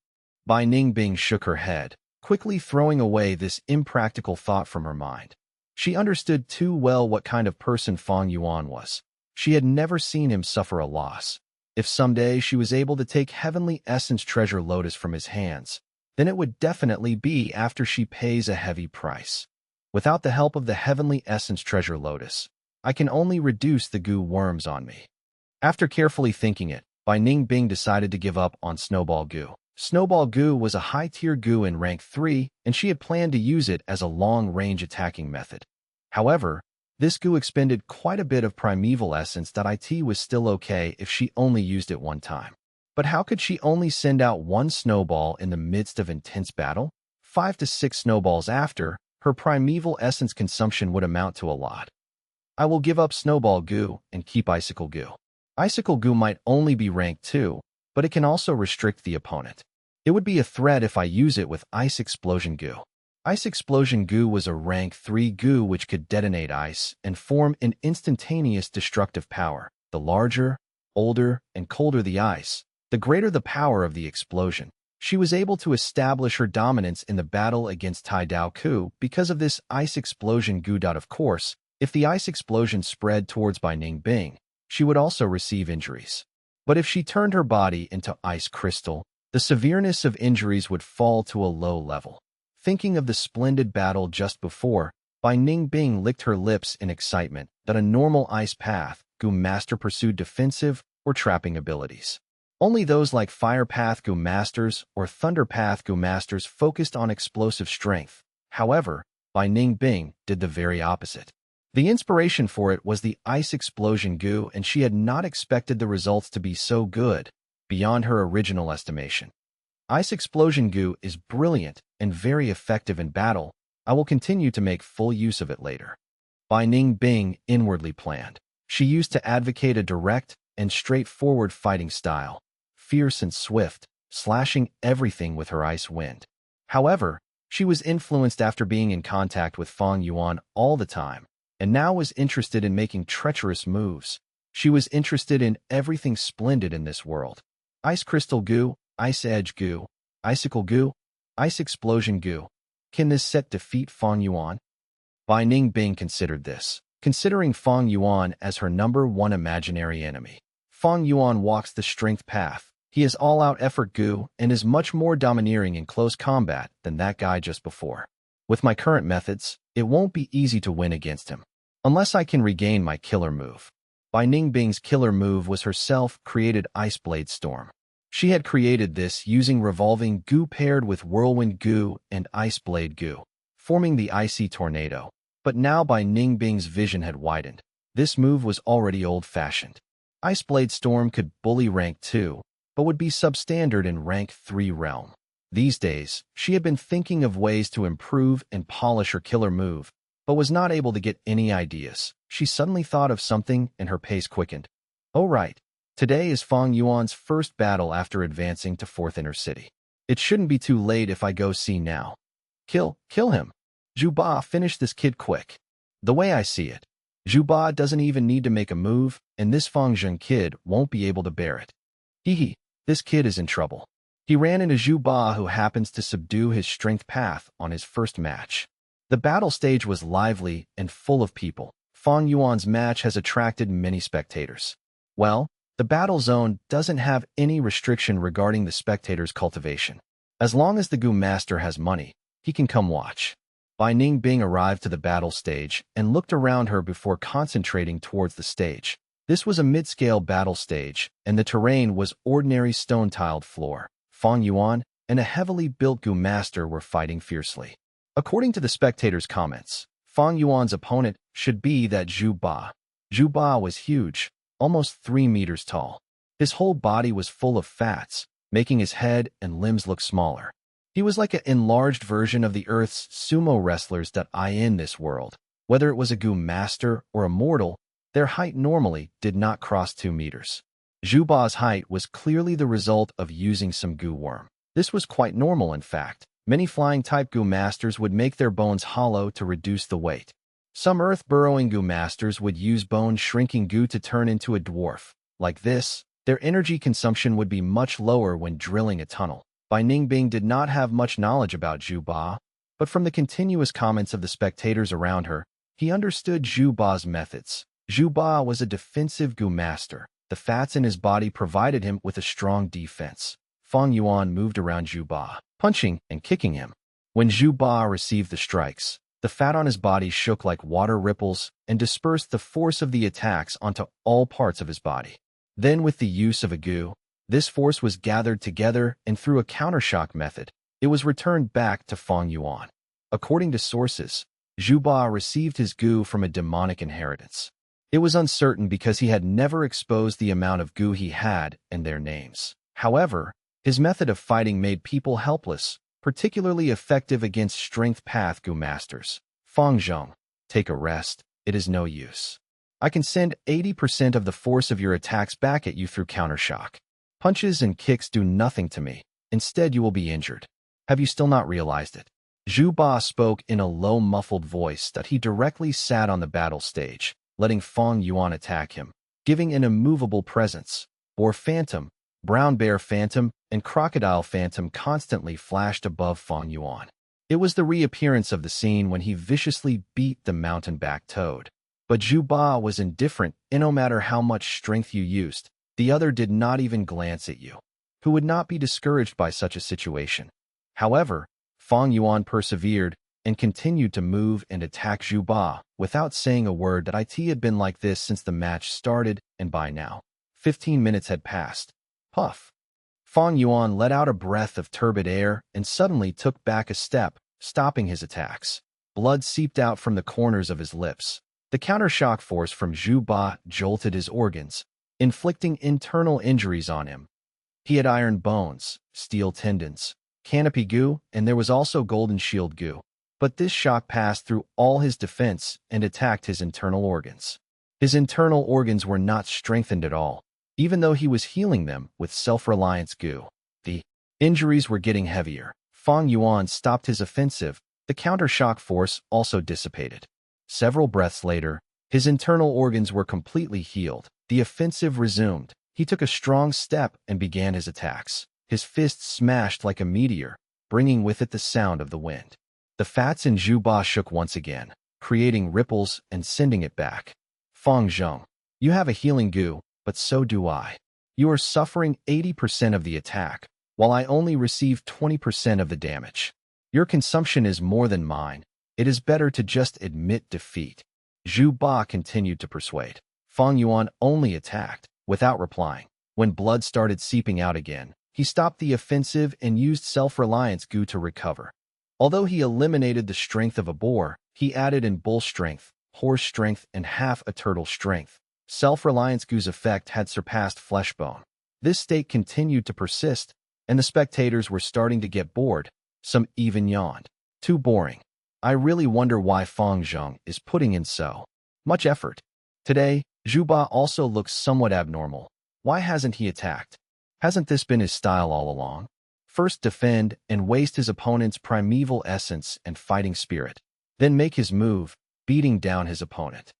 Speaker 1: Bai Ning Bing shook her head, quickly throwing away this impractical thought from her mind. She understood too well what kind of person Fang Yuan was. She had never seen him suffer a loss. If someday she was able to take Heavenly Essence Treasure Lotus from his hands, then it would definitely be after she pays a heavy price. Without the help of the Heavenly Essence Treasure Lotus, I can only reduce the Gu worms on me. After carefully thinking it, Bai Ning Bing decided to give up on Snowball Gu. Snowball Gu was a high-tier Gu in rank 3, and she had planned to use it as a long-range attacking method. However, this Gu expended quite a bit of primeval essence. It was still okay if she only used it one time. But how could she only send out one snowball in the midst of intense battle? 5 to 6 snowballs after, her primeval essence consumption would amount to a lot. I will give up Snowball Gu and keep Icicle Gu. Icicle Gu might only be rank 2, but it can also restrict the opponent. It would be a threat if I use it with Ice Explosion Gu. Ice Explosion Gu was a rank 3 Gu which could detonate ice and form an instantaneous destructive power. The larger, older, and colder the ice, the greater the power of the explosion. She was able to establish her dominance in the battle against Tai Daoku because of this Ice Explosion Gu. Of course, if the ice explosion spread towards Bai Ning Bing, she would also receive injuries. But if she turned her body into ice crystal, the severeness of injuries would fall to a low level. Thinking of the splendid battle just before, Bai Ning Bing licked her lips in excitement that a normal ice path Gu master pursued defensive or trapping abilities. Only those like Fire Path Gu masters or Thunder Path Gu masters focused on explosive strength. However, Bai Ning Bing did the very opposite. The inspiration for it was the Ice Explosion Gu, and she had not expected the results to be so good, beyond her original estimation. Ice Explosion Gu is brilliant and very effective in battle. I will continue to make full use of it later. Bai Ningbing inwardly planned. She used to advocate a direct and straightforward fighting style, fierce and swift, slashing everything with her ice wind. However, she was influenced after being in contact with Fang Yuan all the time, and now was interested in making treacherous moves. She was interested in everything splendid in this world. Ice crystal goo, ice edge goo, icicle goo, ice explosion goo. Can this set defeat Fang Yuan? Bai Ningbing considered this, considering Fang Yuan as her #1 imaginary enemy. Fang Yuan walks the strength path. He is all-out effort goo and is much more domineering in close combat than that guy just before. With my current methods, it won't be easy to win against him, unless I can regain my killer move. Bai Ningbing's killer move was her self-created Ice Blade Storm. She had created this using revolving goo paired with whirlwind goo and ice blade goo, forming the icy tornado. But now Bai Ningbing's vision had widened. This move was already old-fashioned. Ice Blade Storm could bully rank 2, but would be substandard in rank 3 realm. These days, she had been thinking of ways to improve and polish her killer move, but was not able to get any ideas. She suddenly thought of something and her pace quickened. Oh right, today is Fang Yuan's first battle after advancing to 4th Inner City. It shouldn't be too late if I go see now. Kill him. Zhu Ba, finish this kid quick. The way I see it, Zhu Ba doesn't even need to make a move, and this Fang Zheng kid won't be able to bear it. Hee, this kid is in trouble. He ran into Zhu Ba, who happens to subdue his strength path on his first match. The battle stage was lively and full of people. Fang Yuan's match has attracted many spectators. Well, the battle zone doesn't have any restriction regarding the spectator's cultivation. As long as the Gu Master has money, he can come watch. Bai Ningbing arrived to the battle stage and looked around her before concentrating towards the stage. This was a mid-scale battle stage, and the terrain was ordinary stone-tiled floor. Fang Yuan and a heavily built Gu Master were fighting fiercely. According to the spectators' comments, Fang Yuan's opponent should be that Zhu Ba. Zhu Ba was huge, almost 3 meters tall. His whole body was full of fats, making his head and limbs look smaller. He was like an enlarged version of the Earth's sumo wrestlers that are in this world. Whether it was a Gu Master or a mortal, their height normally did not cross 2 meters. Zhu Ba's height was clearly the result of using some Gu worm. This was quite normal, in fact. Many flying-type Gu Masters would make their bones hollow to reduce the weight. Some earth-burrowing Gu Masters would use bone-shrinking Gu to turn into a dwarf. Like this, their energy consumption would be much lower when drilling a tunnel. Bai Ningbing did not have much knowledge about Zhu Ba, but from the continuous comments of the spectators around her, he understood Zhu Ba's methods. Zhu Ba was a defensive Gu Master. The fats in his body provided him with a strong defense. Fang Yuan moved around Zhu Ba, punching and kicking him. When Zhu Ba received the strikes, the fat on his body shook like water ripples and dispersed the force of the attacks onto all parts of his body. Then, with the use of a Gu, this force was gathered together, and through a countershock method, it was returned back to Fang Yuan. According to sources, Zhu Ba received his Gu from a demonic inheritance. It was uncertain because he had never exposed the amount of Gu he had and their names. However, his method of fighting made people helpless, particularly effective against strength path Gu Masters. Fang Zheng, take a rest. It is no use. I can send 80% of the force of your attacks back at you through countershock. Punches and kicks do nothing to me. Instead, you will be injured. Have you still not realized it? Zhu Ba spoke in a low, muffled voice that he directly sat on the battle stage, letting Fang Yuan attack him, giving an immovable presence. Boar Phantom, Brown Bear Phantom, and Crocodile Phantom constantly flashed above Fang Yuan. It was the reappearance of the scene when he viciously beat the mountain-back toad. But Zhu Ba was indifferent, and no matter how much strength you used, the other did not even glance at you, who would not be discouraged by such a situation. However, Fang Yuan persevered and continued to move and attack Zhu Ba without saying a word. That it had been like this since the match started, and by now, 15 minutes had passed. Puff. Fang Yuan let out a breath of turbid air and suddenly took back a step, stopping his attacks. Blood seeped out from the corners of his lips. The countershock force from Zhu Ba jolted his organs, inflicting internal injuries on him. He had iron bones, steel tendons, canopy Gu, and there was also golden shield Gu. But this shock passed through all his defense and attacked his internal organs. His internal organs were not strengthened at all, even though he was healing them with self-reliance goo. The injuries were getting heavier. Fang Yuan stopped his offensive. The counter-shock force also dissipated. Several breaths later, his internal organs were completely healed. The offensive resumed. He took a strong step and began his attacks. His fists smashed like a meteor, bringing with it the sound of the wind. The fats in Zhu Ba shook once again, creating ripples and sending it back. Fang Zheng, you have a healing goo, but so do I. You are suffering 80% of the attack, while I only receive 20% of the damage. Your consumption is more than mine. It is better to just admit defeat. Zhu Ba continued to persuade. Fang Yuan only attacked, without replying. When blood started seeping out again, he stopped the offensive and used self-reliance goo to recover. Although he eliminated the strength of a boar, he added in bull strength, horse strength, and half a turtle strength. Self-reliance goo's effect had surpassed flesh bone. This state continued to persist, and the spectators were starting to get bored. Some even yawned. Too boring. I really wonder why Fang Zheng is putting in so much effort. Today, Zhu Ba also looks somewhat abnormal. Why hasn't he attacked? Hasn't this been his style all along? First defend and waste his opponent's primeval essence and fighting spirit. Then make his move, beating down his opponent.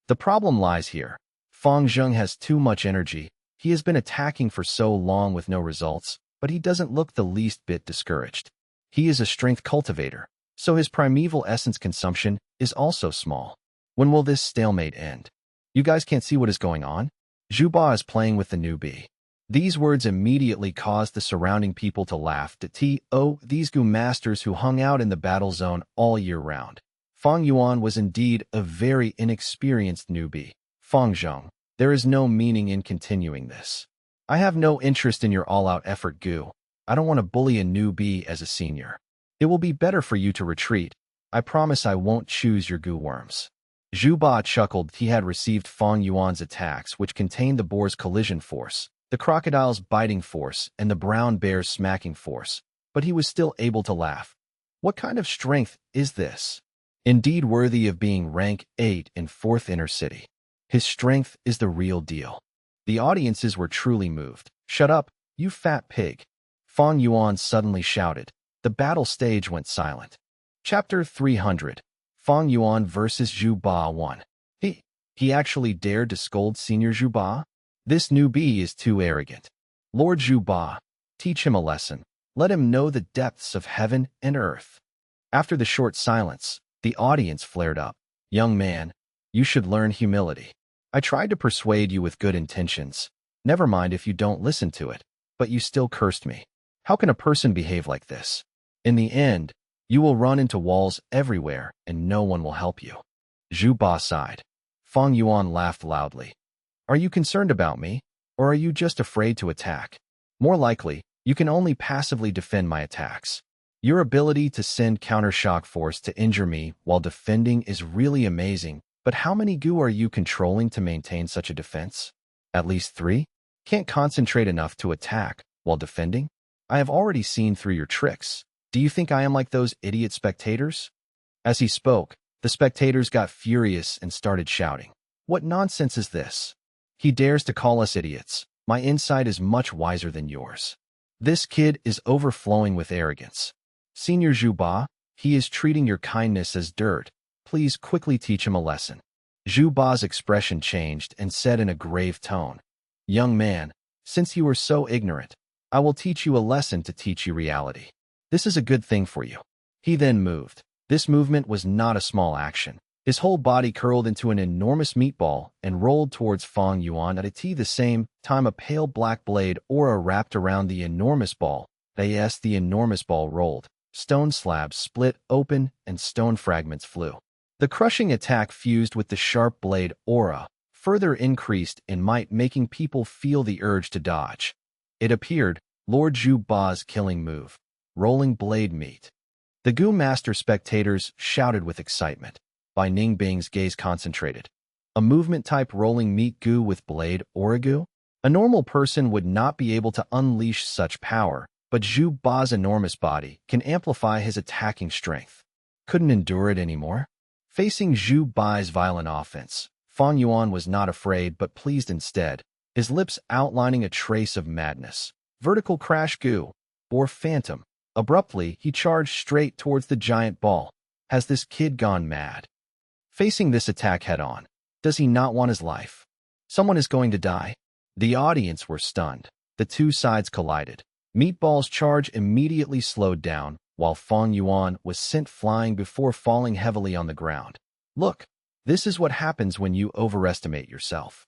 Speaker 1: The problem lies here. Fang Zheng has too much energy. He has been attacking for so long with no results, but he doesn't look the least bit discouraged. He is a strength cultivator, so his primeval essence consumption is also small. When will this stalemate end? You guys can't see what is going on? Zhu Ba is playing with the newbie. These words immediately caused the surrounding people to laugh. These Gu masters who hung out in the battle zone all year round. Fang Yuan was indeed a very inexperienced newbie. Fang Zheng, there is no meaning in continuing this. I have no interest in your all-out effort, Gu. I don't want to bully a newbie as a senior. It will be better for you to retreat. I promise I won't choose your Gu worms. Zhu Ba chuckled. He had received Fang Yuan's attacks, which contained the boar's collision force, the crocodile's biting force, and the brown bear's smacking force, but he was still able to laugh. What kind of strength is this? Indeed worthy of being rank 8 in 4th Inner City. His strength is the real deal. The audiences were truly moved. Shut up, you fat pig. Fang Yuan suddenly shouted. The battle stage went silent. Chapter 300. Fang Yuan versus Zhu Ba 1. He actually dared to scold Senior Zhu Ba? This newbie is too arrogant. Lord Zhu Ba, teach him a lesson. Let him know the depths of heaven and earth. After the short silence, the audience flared up. Young man, you should learn humility. I tried to persuade you with good intentions. Never mind if you don't listen to it, but you still cursed me. How can a person behave like this? In the end, you will run into walls everywhere and no one will help you. Zhu Ba sighed. Fang Yuan laughed loudly. Are you concerned about me, or are you just afraid to attack? More likely, you can only passively defend my attacks. Your ability to send counter-shock force to injure me while defending is really amazing, but how many Gu are you controlling to maintain such a defense? At least 3? Can't concentrate enough to attack while defending? I have already seen through your tricks. Do you think I am like those idiot spectators? As he spoke, the spectators got furious and started shouting. What nonsense is this? He dares to call us idiots. My insight is much wiser than yours. This kid is overflowing with arrogance. Senior Zhu Ba, he is treating your kindness as dirt. Please quickly teach him a lesson. Zhu Ba's expression changed and said in a grave tone, Young man, since you are so ignorant, I will teach you a lesson to teach you reality. This is a good thing for you. He then moved. This movement was not a small action. His whole body curled into an enormous meatball and rolled towards Fang Yuan at the same time a pale black blade aura wrapped around the enormous ball. The enormous ball rolled. Stone slabs split open and stone fragments flew. The crushing attack fused with the sharp blade aura, further increased in might, making people feel the urge to dodge. It appeared, Lord Zhu Ba's killing move. Rolling blade meat. The Gu Master spectators shouted with excitement. By Ning Bing's gaze concentrated. A movement-type rolling meat Gu with blade aura Gu? A normal person would not be able to unleash such power, but Zhu Ba's enormous body can amplify his attacking strength. couldn't endure it anymore. Facing Zhu Bai's violent offense, Fang Yuan was not afraid but pleased instead, his lips outlining a trace of madness. Vertical crash goo, or phantom. Abruptly, he charged straight towards the giant ball. Has this kid gone mad? Facing this attack head-on, does he not want his life? Someone is going to die. The audience were stunned. The two sides collided. Meatball's charge immediately slowed down, while Fang Yuan was sent flying before falling heavily on the ground. Look, this is what happens when you overestimate yourself.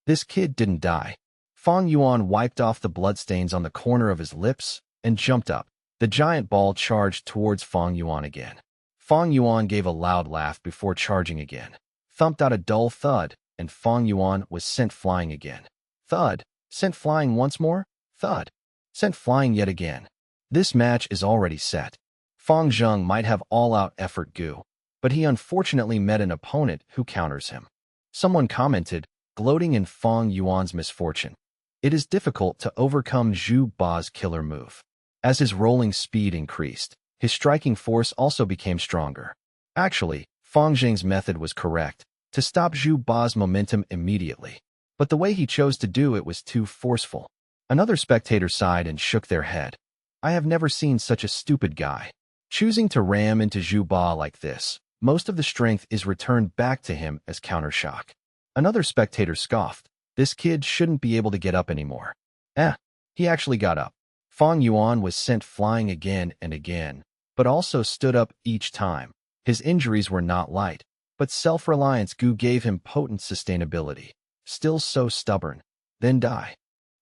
Speaker 1: This kid didn't die. Fang Yuan wiped off the bloodstains on the corner of his lips and jumped up. The giant ball charged towards Fang Yuan again. Fang Yuan gave a loud laugh before charging again, thumped out a dull thud, and Fang Yuan was sent flying again. Thud, sent flying once more, thud, sent flying yet again. This match is already set. Fang Zheng might have all-out effort goo, but he unfortunately met an opponent who counters him. Someone commented, gloating in Fang Yuan's misfortune. It is difficult to overcome Zhu Ba's killer move. As his rolling speed increased, his striking force also became stronger. Actually, Fang Zheng's method was correct, to stop Zhu Ba's momentum immediately. But the way he chose to do it was too forceful. Another spectator sighed and shook their head. I have never seen such a stupid guy. Choosing to ram into Zhu Ba like this, most of the strength is returned back to him as countershock. Another spectator scoffed. This kid shouldn't be able to get up anymore. He actually got up. Fang Yuan was sent flying again and again, but also stood up each time. His injuries were not light, but self-reliance goo gave him potent sustainability. Still so stubborn. Then die.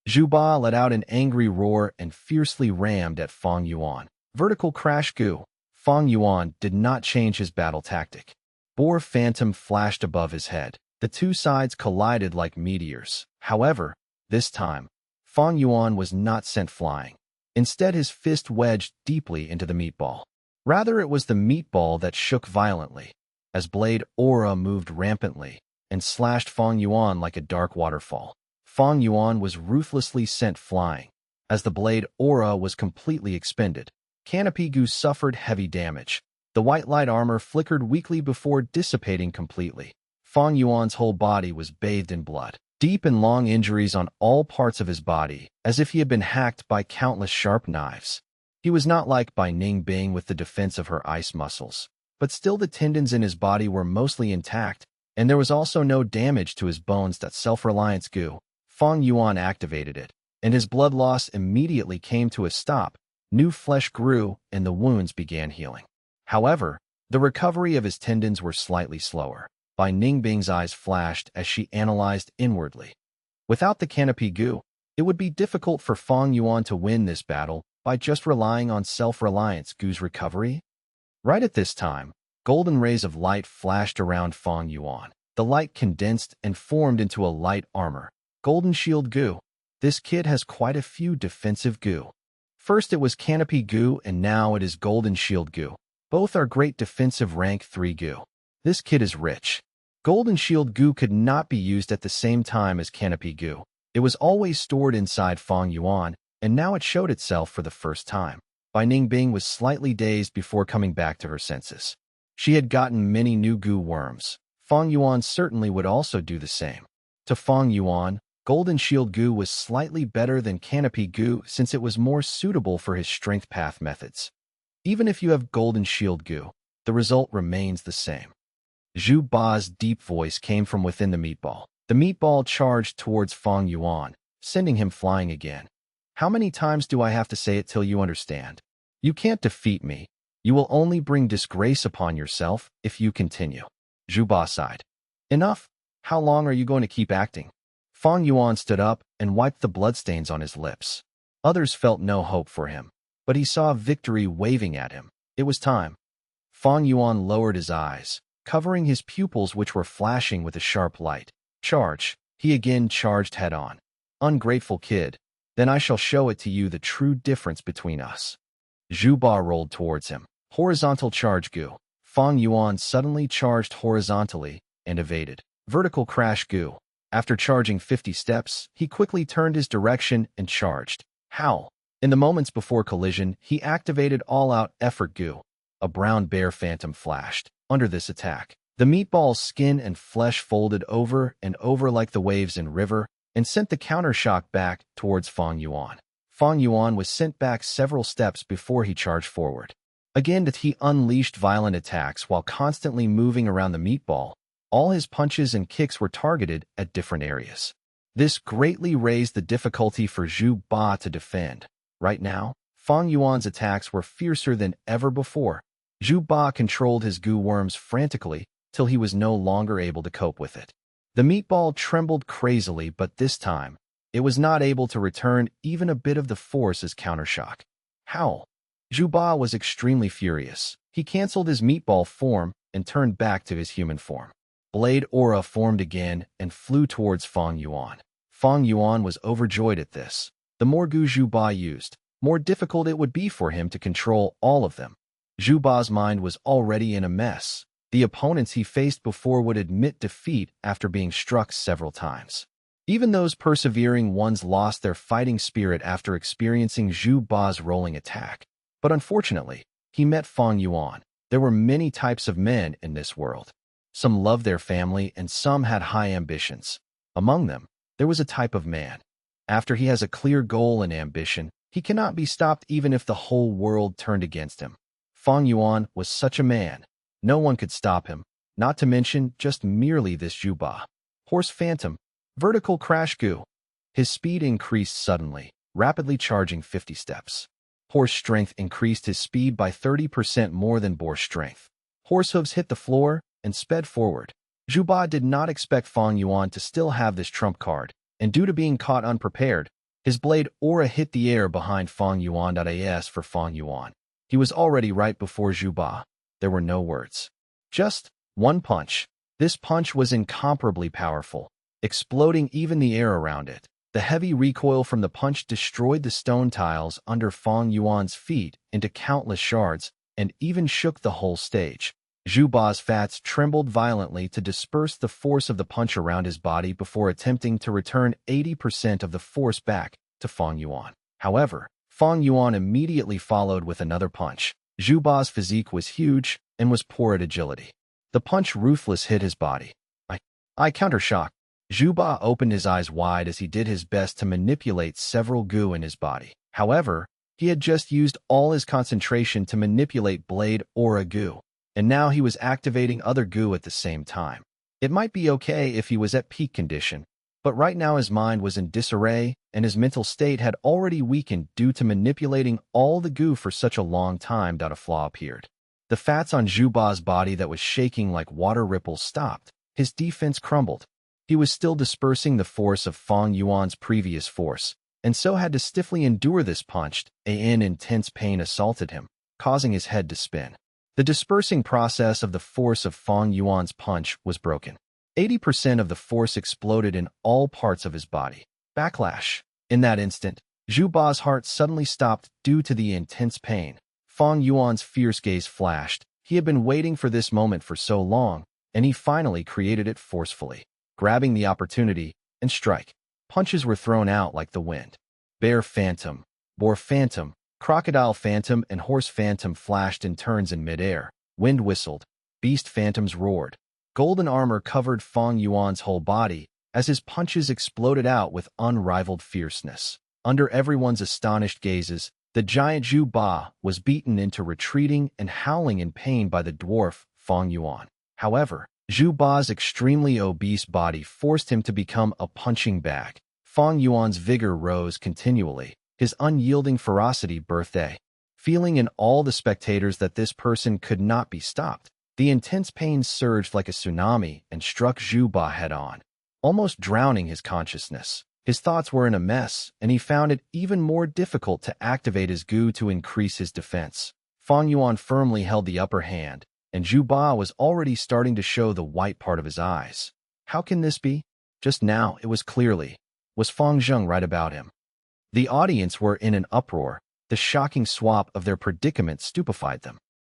Speaker 1: Zhu Ba let out an angry roar and fiercely rammed at Fang Yuan. Vertical crash goo. Fang Yuan did not change his battle tactic. Boar Phantom flashed above his head. The two sides collided like meteors. However, this time, Fang Yuan was not sent flying. Instead, his fist wedged deeply into the meatball. Rather, it was the meatball that shook violently, as blade aura moved rampantly and slashed Fang Yuan like a dark waterfall. Fang Yuan was ruthlessly sent flying. As the blade aura was completely expended, Canopy Goo suffered heavy damage. The white light armor flickered weakly before dissipating completely. Fang Yuan's whole body was bathed in blood. Deep and long injuries on all parts of his body, as if he had been hacked by countless sharp knives. He was not like Bai Ningbing with the defense of her ice muscles, but still the tendons in his body were mostly intact, and there was also no damage to his bones. That self-reliance goo. Fang Yuan activated it, and his blood loss immediately came to a stop. New flesh grew, and the wounds began healing. However, the recovery of his tendons were slightly slower. Bai Ningbing's eyes flashed as she analyzed inwardly. Without the canopy goo, it would be difficult for Fang Yuan to win this battle by just relying on self-reliance goo's recovery. Right at this time, golden rays of light flashed around Fang Yuan. The light condensed and formed into a light armor. Golden shield goo. This kid has quite a few defensive goo. First it was canopy goo and now it is golden shield goo. Both are great defensive rank 3 goo. This kid is rich. Golden shield goo could not be used at the same time as canopy goo. It was always stored inside Fang Yuan, and now it showed itself for the first time. Bai Ningbing was slightly dazed before coming back to her senses. She had gotten many new goo worms. Fang Yuan certainly would also do the same. To Fang Yuan, golden shield goo was slightly better than canopy goo since it was more suitable for his strength path methods. Even if you have golden shield goo, the result remains the same. Zhu Ba's deep voice came from within the meatball. The meatball charged towards Fang Yuan, sending him flying again. How many times do I have to say it till you understand? You can't defeat me. You will only bring disgrace upon yourself if you continue. Zhu Ba sighed. Enough. How long are you going to keep acting? Fang Yuan stood up and wiped the bloodstains on his lips. Others felt no hope for him, but he saw victory waving at him. It was time. Fang Yuan lowered his eyes, covering his pupils which were flashing with a sharp light. Charge. He again charged head-on. Ungrateful kid. Then I shall show it to you the true difference between us. Zhu Ba rolled towards him. Horizontal charge goo. Fang Yuan suddenly charged horizontally and evaded. Vertical crash goo. After charging 50 steps, he quickly turned his direction and charged. Howl. In the moments before collision, he activated all-out effort goo. a brown bear phantom flashed. Under this attack, the meatball's skin and flesh folded over and over like the waves in river and sent the countershock back towards Fang Yuan. Fang Yuan was sent back several steps before he charged forward. Again, he unleashed violent attacks while constantly moving around the meatball. All his punches and kicks were targeted at different areas. This greatly raised the difficulty for Zhu Ba to defend. Right now, Fang Yuan's attacks were fiercer than ever before. Zhu Ba controlled his goo worms frantically till he was no longer able to cope with it. The meatball trembled crazily, but this time, it was not able to return even a bit of the force as countershock. Howl! Zhu Ba was extremely furious. He canceled his meatball form and turned back to his human form. Blade aura formed again and flew towards Fang Yuan. Fang Yuan was overjoyed at this. The more goo Zhu Ba used, more difficult it would be for him to control all of them. Zhu Ba's mind was already in a mess. The opponents he faced before would admit defeat after being struck several times. Even those persevering ones lost their fighting spirit after experiencing Zhu Ba's rolling attack. But unfortunately, he met Fang Yuan. There were many types of men in this world. Some loved their family and some had high ambitions. Among them, there was a type of man. After he has a clear goal and ambition, he cannot be stopped even if the whole world turned against him. Fang Yuan was such a man. No one could stop him, not to mention just merely this Zhu Ba. Horse Phantom. Vertical Crash Goo. His speed increased suddenly, rapidly charging 50 steps. Horse Strength increased his speed by 30% more than Boar Strength. Horse Hooves hit the floor and sped forward. Zhu Ba did not expect Fang Yuan to still have this trump card, and due to being caught unprepared, his blade aura hit the air behind Fang Yuan. As for Fang Yuan, he was already right before Zhu Ba. There were no words. Just one punch. This punch was incomparably powerful, exploding even the air around it. The heavy recoil from the punch destroyed the stone tiles under Fang Yuan's feet into countless shards and even shook the whole stage. Zhu Ba's fats trembled violently to disperse the force of the punch around his body before attempting to return 80% of the force back to Fang Yuan. However, Fang Yuan immediately followed with another punch. Zhu Ba's physique was huge and was poor at agility. The punch ruthless hit his body. I countershock. Zhu Ba opened his eyes wide as he did his best to manipulate several goo in his body. However, he had just used all his concentration to manipulate blade aura goo, and now he was activating other goo at the same time. It might be okay if he was at peak condition, but right now his mind was in disarray and his mental state had already weakened due to manipulating all the goo for such a long time. A flaw appeared. The fats on Zhu Ba's body that was shaking like water ripples stopped. His defense crumbled. He was still dispersing the force of Fang Yuan's previous force, and so had to stiffly endure this punch. An intense pain assaulted him, causing his head to spin. The dispersing process of the force of Fang Yuan's punch was broken. 80% of the force exploded in all parts of his body. Backlash. In that instant, Zhu Ba's heart suddenly stopped due to the intense pain. Fang Yuan's fierce gaze flashed. He had been waiting for this moment for so long, and he finally created it forcefully. Grabbing the opportunity and strike. Punches were thrown out like the wind. Bear Phantom, Boar Phantom, Crocodile Phantom, and Horse Phantom flashed in turns in midair. Wind whistled. Beast Phantoms roared. Golden armor covered Fang Yuan's whole body as his punches exploded out with unrivaled fierceness. Under everyone's astonished gazes, the giant Zhu Ba was beaten into retreating and howling in pain by the dwarf Fang Yuan. However, Zhu Ba's extremely obese body forced him to become a punching bag. Fang Yuan's vigor rose continually, his unyielding ferocity birthday. Feeling in all the spectators that this person could not be stopped, the intense pain surged like a tsunami and struck Zhu Ba head-on, almost drowning his consciousness. His thoughts were in a mess, and he found it even more difficult to activate his goo to increase his defense. Fang Yuan firmly held the upper hand, and Zhu Ba was already starting to show the white part of his eyes. How can this be? Just now, it was clearly. Was Fang Zheng right about him? The audience were in an uproar. The shocking swap of their predicament stupefied them.